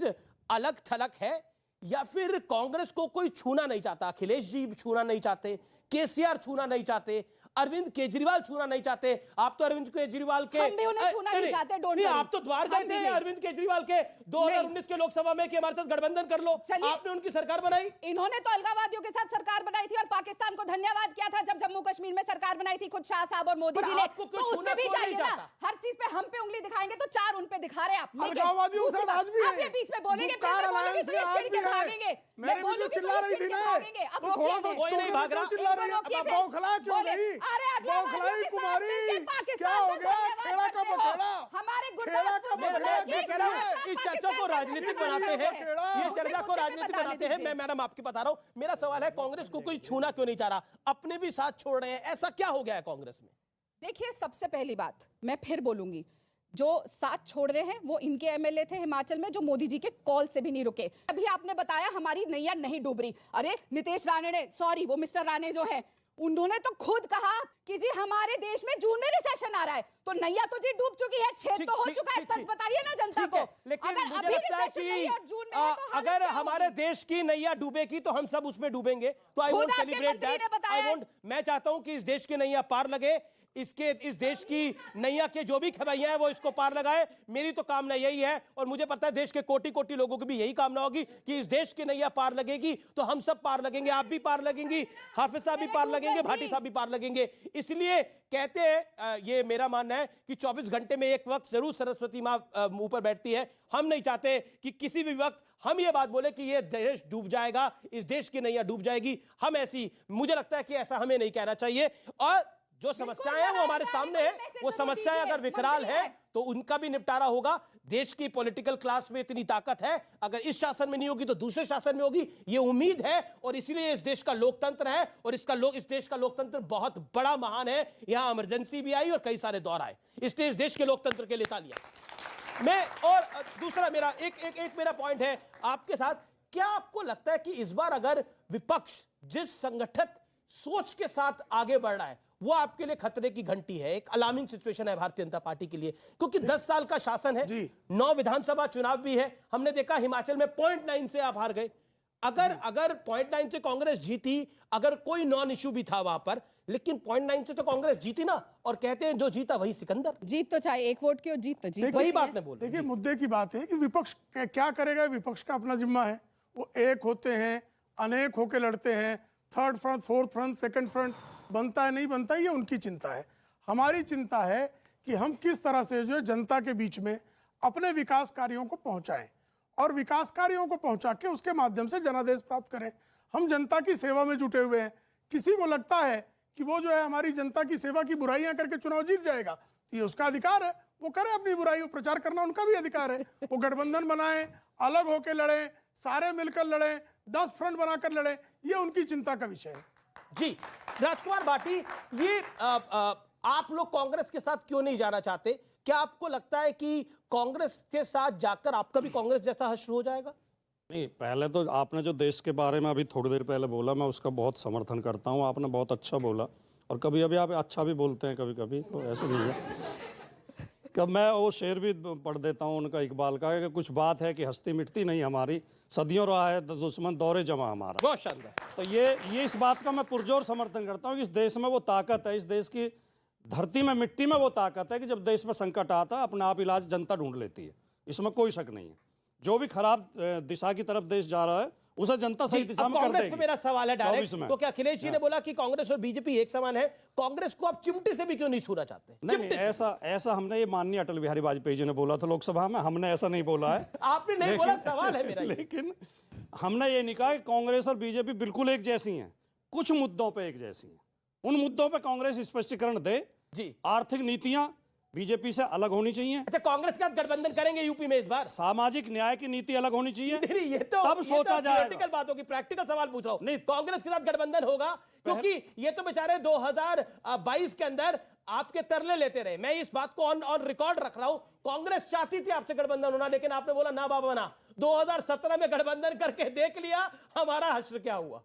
अलग थलग है या फिर कांग्रेस को कोई छूना नहीं चाहता? अखिलेश जी छूना नहीं चाहते, केसीआर छूना नहीं चाहते, अरविंद केजरीवाल छूना नहीं चाहते। आप तो अरविंद केजरीवाल के हम भी उन्हें छूना नहीं चाहते, डोंट वरी। आप तो द्वार गए थे अरविंद केजरीवाल के 2019 के लोकसभा में कि हमारे साथ गठबंधन कर लो, आपने उनकी सरकार बनाई। इन्होंने तो अलगाववादियों के साथ सरकार बनाई थी और पाकिस्तान को धन्यवाद किया था जब जम्मू कश्मीर में सरकार बनाई थी खुद शाह साहब और मोदी जी ने। तो उसमें भी जाइए ना, हर चीज पे हम पे उंगली दिखाएंगे तो 4 उन पे दिखा रहे आप। अलगाववादियों के साथ आज भी आप ये बीच में बोलेंगे, बोलेंगे तो ये चिढ़ के भागेंगे। मेरे भी चिल्ला रही थी ना, अब थोड़ा सा कोई नहीं भाग रहा, चिल्ला रही है। अब बौखला क्यों नहीं? बौखलाई कुमारी, क्या हो गया? खेड़ा का बखेड़ा, हमारे खेड़ा का बखेड़ा। मैं कह रहा हूं इस चर्चा को राजनीतिक बनाते हैं, ये चर्चा को राजनीतिक बनाते हैं। मैं मैडम आपकी बता रहा हूं, मेरा सवाल है कांग्रेस को कोई छूना क्यों नहीं चाह रहा? अपने भी साथ छोड़ रहे हैं, ऐसा क्या हो गया है कांग्रेस में? देखिए, सबसे पहली बात मैं फिर बोलूंगी, जो साथ छोड़ रहे हैं वो इनके एमएलए थे हिमाचल में, जो मोदी जी के कॉल से भी नहीं रुके। अभी आपने बताया हमारी नैया नहीं डूब रही। अरे नितेश राणे ने, सॉरी वो मिस्टर राणे जो है, उन्होंने तो खुद कहा कि जी हमारे देश में जून में रिसेशन आ रहा है, तो नैया तो जी डूब चुकी है, छेद तो हो चुका है। सच बताइए ना जनता को। लेकिन मुझे लगता है कि अगर हमारे देश की नैया डूबेगी तो हम सब उसमें डूबेंगे। तो आई वोंट सेलिब्रेट दैट। मैं चाहता हूं कि इस देश की नैया पार लगे, इस देश की नैया के जो भी खबैया है वो इसको पार लगाए। मेरी तो कामना यही है, और मुझे पता है देश के कोटि कोटि लोगों की भी यही कामना होगी कि इस देश की नैया पार लगेगी तो हम सब पार लगेंगे। आप भी पार लगेंगी, हाफिज साहब भी पार लगेंगे, भाटी साहब भी पार लगेंगे। इसलिए कहते हैं, ये मेरा मानना है कि 24 घंटे में एक वक्त जरूर सरस्वती माँ मुंह पर बैठती है। हम नहीं चाहते कि किसी भी वक्त हम ये बात बोले कि ये देश डूब जाएगा, इस देश की नैया डूब जाएगी। हम ऐसी, मुझे लगता है कि ऐसा हमें नहीं कहना चाहिए। और जो समस्याएं हैं वो हमारे सामने है, वो समस्याएं अगर विकराल है तो उनका भी निपटारा होगा। देश की पॉलिटिकल क्लास में इतनी ताकत है, अगर इस शासन में नहीं होगी तो दूसरे शासन में होगी, ये उम्मीद है। और इसीलिए इस देश का लोकतंत्र है, और इस देश का लोकतंत्र बहुत बड़ा महान है। यहां इमरजेंसी भी आई और कई सारे दौर आए, इसलिए इस देश के लोकतंत्र के लिए तालियां। मैं और दूसरा मेरा एक मेरा पॉइंट है आपके साथ। क्या आपको लगता है कि इस बार अगर विपक्ष जिस संगठित सोच के साथ आगे बढ़ रहा है वो आपके लिए खतरे की घंटी है, एक अलार्मिंग सिचुएशन है भारतीय जनता पार्टी के लिए? क्योंकि 10 साल का शासन है, 9 विधानसभा चुनाव भी है। हमने देखा हिमाचल में 0.9 से आप हार गए। अगर 0.9 से कांग्रेस जीती, अगर कोई नॉन इश्यू भी था वहां पर, लेकिन 0.9 से तो कांग्रेस जीती ना। और कहते हैं जो जीता वही सिकंदर। जीत तो चाहे एक वोट की हो, जीत तो जीत। वही बात मैं बोल रहा हूं। देखिए, मुद्दे की बात है कि विपक्ष क्या करेगा, विपक्ष का अपना जिम्मा है। वो एक होते हैं, अनेक होकर लड़ते हैं, third front, fourth front, second front बनता है नहीं बनता, ये उनकी चिंता है। हमारी चिंता है कि हम किस तरह से जो है जनता के बीच में अपने विकास कार्यों को पहुंचाएं, और विकास कार्यों को पहुंचा के उसके माध्यम से जनादेश प्राप्त करें। हम जनता की सेवा में जुटे हुए हैं। किसी को लगता है कि वो जो है हमारी जनता की सेवा की बुराइयां करके चुनाव जीत जाएगा, तो ये उसका अधिकार है, वो करे अपनी बुराई, प्रचार करना उनका भी अधिकार है। वो गठबंधन बनाए, अलग होकर लड़े, सारे मिलकर लड़े, 10 फ्रंट बनाकर लड़े, ये उनकी चिंता का विषय है। जी राजकुमार भाटी, ये आप लोग कांग्रेस के साथ क्यों नहीं जाना चाहते? क्या आपको लगता है कि कांग्रेस के साथ जाकर आपका भी कांग्रेस जैसा हश्र हो जाएगा? नहीं, पहले तो आपने जो देश के बारे में अभी थोड़ी देर पहले बोला, मैं उसका बहुत समर्थन करता हूँ। आपने बहुत अच्छा बोला, और कभी कभी आप अच्छा भी बोलते हैं, कभी कभी, तो ऐसे नहीं है। कब मैं वो शेर भी पढ़ देता हूँ उनका, इकबाल का, कि कुछ बात है कि हस्ती मिटती नहीं हमारी, सदियों रहा है दुश्मन दौरे जमा हमारा। बहुत शानदार। तो ये इस बात का मैं पुरजोर समर्थन करता हूँ कि इस देश में वो ताकत है, इस देश की धरती में, मिट्टी में वो ताकत है कि जब देश में संकट आता है अपने आप इलाज जनता ढूंढ लेती है, इसमें कोई शक नहीं है। जो भी खराब दिशा की तरफ देश जा रहा है उसे जनता सही दिशा में कर कांग्रेस देगी। पे मेरा सवाल है डायरेक्ट, में। तो क्या अखिलेश जी ने बोला कि कांग्रेस और बीजेपी एक समान है, कांग्रेस को आप चिमटे से भी क्यों नहीं छूना चाहते? नहीं, ऐसा हमने, ये माननीय अटल बिहारी वाजपेयी जी ने बोला था लोकसभा में, हमने ऐसा नहीं बोला है। आपने नहीं बोला, सवाल है मेरा। लेकिन हमने ये नहीं कहा कि कांग्रेस और बीजेपी बिल्कुल एक जैसी हैं, कुछ मुद्दों पे एक जैसी हैं। उन मुद्दों पे कांग्रेस स्पष्टीकरण दे जी। आर्थिक नीतियां बीजेपी से अलग होनी चाहिए। अच्छा, कांग्रेस के साथ गठबंधन करेंगे यूपी में इस बार? सामाजिक न्याय की नीति अलग होनी चाहिए। नहीं, ये तो तब सोचा जाएगा। प्रैक्टिकल बातों की, प्रैक्टिकल सवाल पूछ रहा हूं। नहीं, कांग्रेस के साथ गठबंधन होगा क्योंकि ये तो बेचारे 2022 के अंदर आपके तरले लेते रहे। मैं इस बात को ऑन रिकॉर्ड रख रहा हूं। कांग्रेस चाहती थी आपसे गठबंधन होना, लेकिन आपने बोला ना बाबा ना। 2017 में गठबंधन करके देख लिया हमारा हश्र क्या हुआ।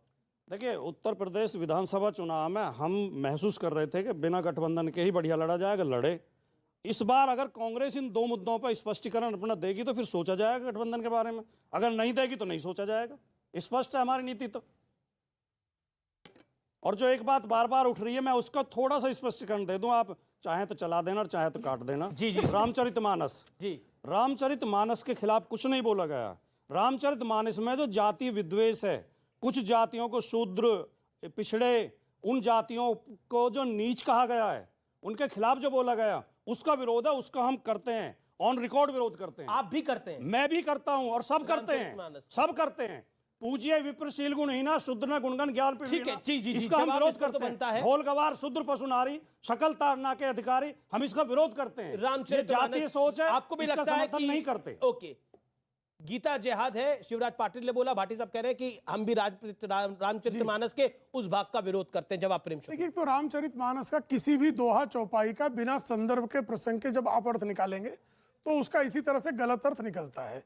देखिए, उत्तर प्रदेश विधानसभा चुनाव में हम महसूस कर रहे थे कि बिना गठबंधन के ही बढ़िया लड़ा जाएगा, लड़े। इस बार अगर कांग्रेस इन दो मुद्दों पर स्पष्टीकरण अपना देगी तो फिर सोचा जाएगा गठबंधन के बारे में, अगर नहीं देगी तो नहीं सोचा जाएगा। स्पष्ट है हमारी नीति तो। और जो एक बात बार बार उठ रही है, मैं उसका थोड़ा सा स्पष्टीकरण दे दूं, आप चाहे तो चला देना और चाहे तो काट देना। जी जी। रामचरितमानस जी, रामचरितमानस के खिलाफ कुछ नहीं बोला गया। रामचरितमानस में जो जातीय विद्वेष है, कुछ जातियों को शूद्र, पिछड़े, उन जातियों को जो नीच कहा गया है, उनके खिलाफ जो बोला गया, उसका विरोध है। उसका हम करते हैं, ऑन रिकॉर्ड विरोध करते हैं। आप भी करते हैं? मैं भी करता हूं और सब करते हैं, सब करते हैं। पूजिए विप्रशील गुणहीना, शुद्र न गुणगन ज्ञान। ठीक है, जी जी, इसका हम विरोध करते हैं। ढोल गवार शूद्र पशु नारी, शकल ताड़ना के अधिकारी, हम इसका विरोध करते हैं। रामचरित जातीय सोच है, आपको भी लगता है कि नहीं करते? ओके, गीता जिहाद है, शिवराज पाटिल ने बोला, भाटी साहब कह रहे हैं कि हम भी रामचरितमानस के उस भाग का विरोध करते हैं। जवाब प्रेम देखिए, तो रामचरितमानस का किसी भी दोहा चौपाई का बिना संदर्भ के प्रसंग के जब आप अर्थ निकालेंगे तो उसका इसी तरह से गलत अर्थ निकलता है।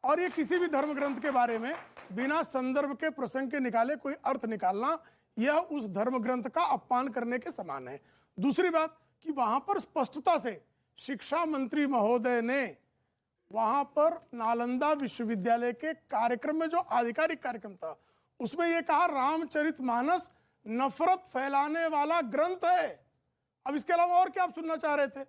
और ये किसी भी धर्म ग्रंथ के बारे में बिना संदर्भ के प्रसंग के निकाले कोई अर्थ निकालना, यह उस धर्म ग्रंथ का अपमान करने के समान है। दूसरी बात कि वहां पर स्पष्टता से शिक्षा मंत्री महोदय ने वहां पर नालंदा विश्वविद्यालय के कार्यक्रम में जो आधिकारिक कार्यक्रम था उसमें यह कहा रामचरितमानस नफरत फैलाने वाला ग्रंथ है। अब इसके अलावा और क्या आप सुनना चाह रहे थे?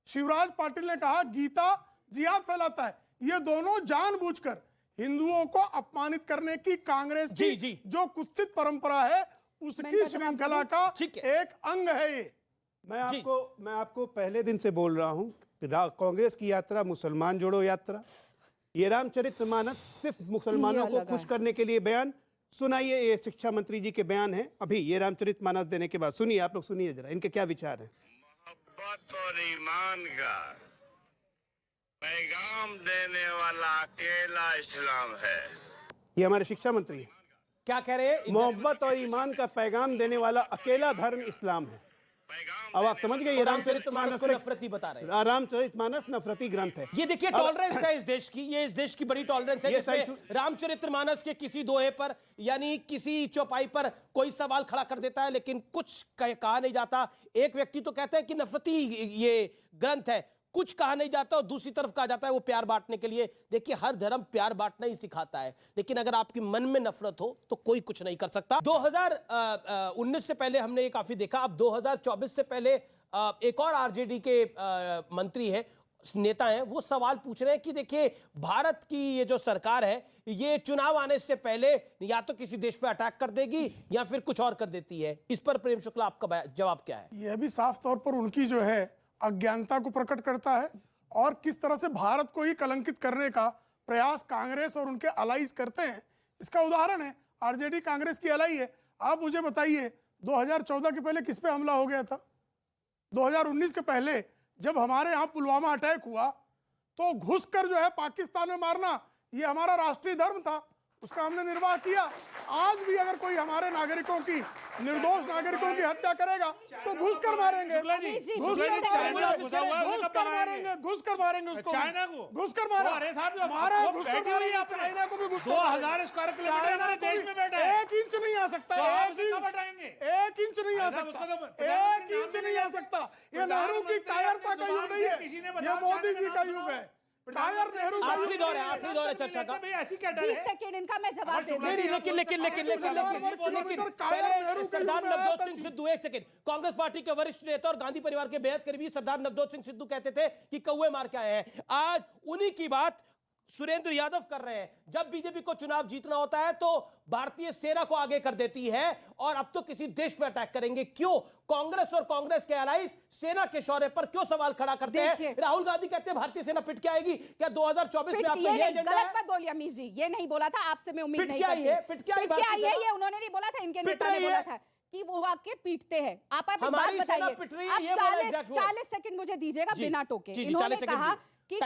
शिवराज पाटिल ने कहा गीता जिहाद फैलाता है। ये दोनों जानबूझकर हिंदुओं को अपमानित करने की कांग्रेस की जो कुत्सित परंपरा है उसकी श्रृंखला का एक अंग है ये। मैं आपको पहले दिन से बोल रहा हूं, कांग्रेस की यात्रा मुसलमान जोड़ो यात्रा, ये रामचरितमानस सिर्फ मुसलमानों को खुश करने के लिए बयान। सुनाइए, ये शिक्षा मंत्री जी के बयान है अभी, ये रामचरितमानस देने के बाद। सुनिए, आप लोग सुनिए जरा, इनके क्या विचार हैं। मोहब्बत और ईमान का पैगाम देने वाला अकेला इस्लाम है। ये हमारे शिक्षा मंत्री हैं। क्या कह रहे हैं? मोहब्बत और ईमान का पैगाम देने वाला अकेला धर्म इस्लाम है। अब आप समझ गए, ये रामचरितमानस को नफरती बता रहे हैं। रामचरितमानस नफरती ग्रंथ है। ये देखिए टॉलरेंस है इस देश की, ये इस देश की बड़ी टॉलरेंस है जिसमें रामचरितमानस के किसी दोहे पर यानी किसी चौपाई पर कोई सवाल खड़ा कर देता है लेकिन कुछ कहा नहीं जाता। एक व्यक्ति तो कहता है कि नफरती ये ग्रंथ है, कुछ कहा नहीं जाता, और दूसरी तरफ कहा जाता है वो प्यार बांटने के लिए। देखिए, हर धर्म प्यार बांटना ही सिखाता है, लेकिन अगर आपके मन में नफरत हो तो कोई कुछ नहीं कर सकता। 2019 से पहले हमने ये काफी देखा। अब 2024 से पहले एक और आरजेडी के मंत्री है, नेता हैं, वो सवाल पूछ रहे हैं कि देखिए भारत की ये जो सरकार है ये चुनाव आने से पहले या तो किसी देश पे अटैक कर देगी या फिर कुछ और कर देती है। इस पर प्रेम शुक्ला आपका जवाब क्या है? यह भी साफ तौर पर उनकी जो है अज्ञानता को प्रकट करता है और किस तरह से भारत को ही कलंकित करने का प्रयास कांग्रेस और उनके अलाइज करते हैं। इसका उदाहरण है आरजेडी कांग्रेस की अलाई है। आप मुझे बताइए 2014 के पहले किस पे हमला हो गया था? 2019 के पहले जब हमारे यहाँ पुलवामा अटैक हुआ तो घुसकर जो है पाकिस्तान में मारना ये हमारा राष्ट्रीय धर्म था, उसका हमने निर्वाह किया। आज भी अगर कोई हमारे नागरिकों की, निर्दोष नागरिकों की हत्या करेगा तो घुस कर मारेंगे, घुस कर मारेंगे उसको, चाइना को घुस कर मारा, चाइना को भी घुस 2000 स्क्वायर किलोमीटर हमारे देश में बैठा है, 1 इंच नहीं आ सकता, 1 इंच नहीं आ सकता, 1 इंच नहीं आ सकता। ये नेहरू की कायरता का युग नहीं है, ये मोदी जी का युग है। कायर नेहरू का आखिरी दौर है चर्चा का। ऐसी क्या डर 20 है? सेकंड इनका मैं जवाब दे दूं। लेकिन पहले सरदार नवजोत सिंह सिद्धू, 1 सेकंड, कांग्रेस पार्टी के वरिष्ठ नेता और गांधी परिवार के बेहद करीबी सरदार नवजोत सिंह सिद्धू कहते थे कि कौवे मार के आए हैं। आज उन्हीं की बात सुरेंद्र यादव कर रहे हैं। जब बीजेपी को चुनाव जीतना होता है तो भारतीय सेना को आगे कर देती है और अब तो किसी देश पर अटैक करेंगे। क्यों? कांग्रेस और कांग्रेस के एलाइज सेना के शौर्य पर क्यों सवाल खड़ा करते हैं? राहुल गांधी कहते हैं भारतीय सेना पिट के आएगी। क्या 2024 में आपका ये एजेंडा है? गलत मत बोलिए अमीश जी, ये नहीं बोला था, आपसे मैं उम्मीद नहीं करती। पिट क्या आई है ये उन्होंने नहीं बोला था, इनके नेता ने बोला था कि वो आके पीटते हैं। आप अपनी बात बताइए। अब 40 सेकंड मुझे दीजिएगा बिना टोके। इन्होंने कहा कि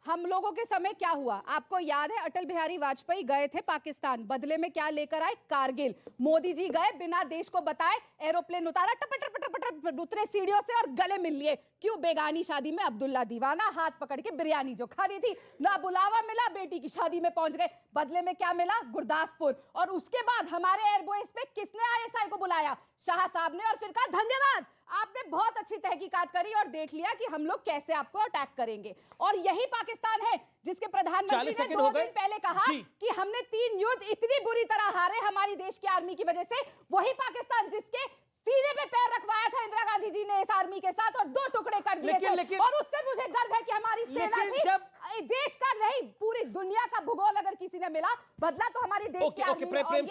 हम लोगों के समय क्या हुआ, आपको याद है? अटल बिहारी वाजपेयी गए थे पाकिस्तान, बदले में क्या लेकर आए? कारगिल। मोदी जी गए, बिना देश को बताए एरोप्लेन उतारा, टपटर पटर पटर उतरे सीढ़ियों से और गले मिल लिए। क्यों? बेगानी शादी में अब्दुल्ला दीवाना, हाथ पकड़ के बिरयानी जो खानी थी, ना बुलावा मिला, बेटी की शादी में पहुंच गए, बदले में क्या मिला? गुरदासपुर। और उसके बाद हमारे एयरबेस पे किसने ISI को बुलाया? शाह साहब ने। और फिर कहा धन्यवाद, आपने बहुत अच्छी तहकीकात करी और देख लिया कि हम लोग कैसे आपको अटैक करेंगे। और यही पाकिस्तान है जिसके प्रधानमंत्री ने 2 दिन पहले कहा कि हमने 3 युद्ध इतनी बुरी तरह हारे हमारी देश की आर्मी की वजह से। वही पाकिस्तान जिसके सीने पे पैर रखवाया था इंदिरा गांधी जी ने इस आर्मी के साथ और 2 टुकड़े कर दिए थे। और उससे मुझे गर्व है कि हमारी सेना थी। देश का नहीं, पूरी दुनिया का भूगोल अगर किसी ने मिला, बदला तो हमारी देश की आर्मी ने। और ये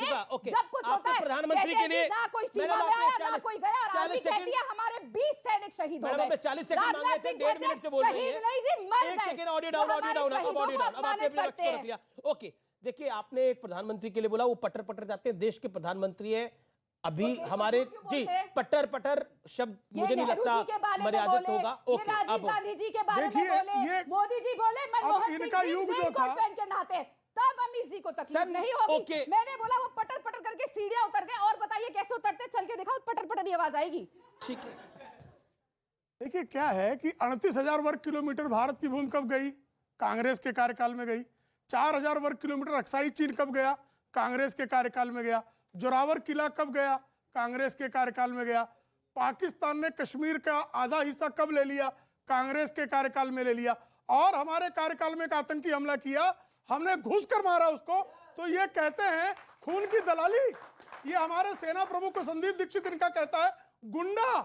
जब कुछ होता है प्रधानमंत्री के लिए ना कोई सीमा में आया, ना कोई गया, और आर्मी कहती है हमारे 20 सैनिक शहीद हो गए। 40 सेकंड मांगे थे, 1.5 मिनट से बोल रही है। शहीद नहीं जी, मर गए। 1 सेकंड, ऑडियो डाउन। अब आपने अपने वक्त को रख लिया। ओके, देखिए आपने एक प्रधानमंत्री के लिए बोला, वो पटर पटर जाते हैं, देश के प्रधानमंत्री है। अभी हमारे जी पटर पटर शब्द मुझे नहीं लगता मर्यादित होगा। ओके, राजीव गांधी जी के बारे में बोले, मोदी जी बोले, मनमोहन सिंह इनका युग जो था पहन के नहाते, तब अमीश जी को तकलीफ नहीं होगी। मैंने बोला वो पटर पटर करके सीढ़ियां उतर गए। और बताइए कैसे उतरते? चल के दिखाओ, पटर पटर की आवाज आएगी। ठीक है, देखिए क्या है कि 38,000 वर्ग किलोमीटर भारत की भूमि कब गई? कांग्रेस के कार्यकाल में गई। 4,000 वर्ग किलोमीटर अक्साई चीन कब गया? कांग्रेस के कार्यकाल में गया। जोरावर किला कब गया? कांग्रेस के कार्यकाल में गया। पाकिस्तान ने कश्मीर का आधा हिस्सा कब ले लिया? कांग्रेस के कार्यकाल में ले लिया। और हमारे कार्यकाल में एक आतंकी हमला किया, हमने घुस कर मारा उसको। तो ये कहते हैं खून की दलाली। ये हमारे सेना प्रमुख को संदीप दीक्षित इनका कहता है गुंडा।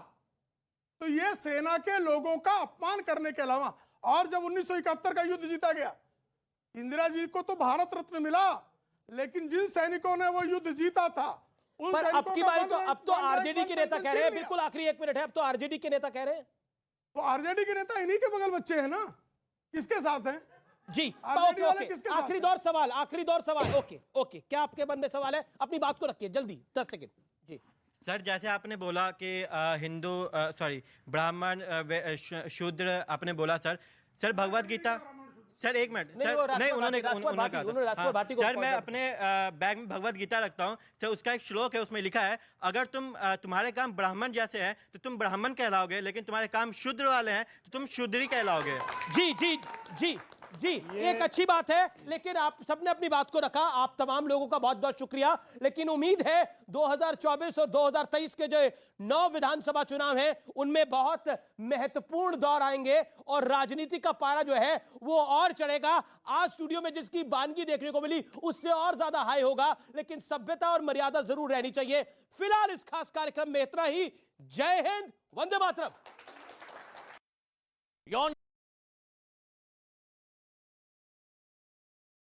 तो ये सेना के लोगों का अपमान करने के अलावा, और जब 1971 का युद्ध जीता गया, इंदिरा जी को तो भारत रत्न मिला, लेकिन जिन सैनिकों ने वो युद्ध जीता था उन पर अब की बारी तो अब तो आरजेडी के नेता कह रहे हैं, बिल्कुल आखिरी 1 मिनट है, अब तो आरजेडी के नेता कह रहे हैं। तो आरजेडी के नेता इन्हीं के बगल बच्चे हैं ना, किसके साथ हैं जी? आरजेडी वाले किसके साथ? आखिरी दौर सवाल। ओके, क्या आपके मन में सवाल है? अपनी बात को रखिए जल्दी, 10 सेकंड जी। सर, जैसे आपने बोला कि हिंदू ब्राह्मण शूद्र आपने बोला sir Bhagavad Gita, sir 1 minute sir, नहीं उन्होंने कहा सर, मैं अपने बैग में भगवत गीता रखता हूँ सर। उसका एक श्लोक है, उसमें लिखा है अगर तुम्हारे काम ब्राह्मण जैसे हैं तो तुम ब्राह्मण कहलाओगे, लेकिन तुम्हारे काम शूद्र वाले हैं तो तुम शूद्री कहलाओगे। जी जी जी जी, एक अच्छी बात है, लेकिन आप सबने अपनी बात को रखा। आप तमाम लोगों का बहुत बहुत शुक्रिया। लेकिन उम्मीद है 2024 और 2023 के जो 9 विधानसभा चुनाव हैं उनमें बहुत महत्वपूर्ण दौर आएंगे और राजनीति का पारा जो है वो और चढ़ेगा। आज स्टूडियो में जिसकी बानगी देखने को मिली उससे और ज्यादा हाई होगा, लेकिन सभ्यता और मर्यादा जरूर रहनी चाहिए। फिलहाल इस खास कार्यक्रम में इतना ही। जय हिंद, वंदे मातरम।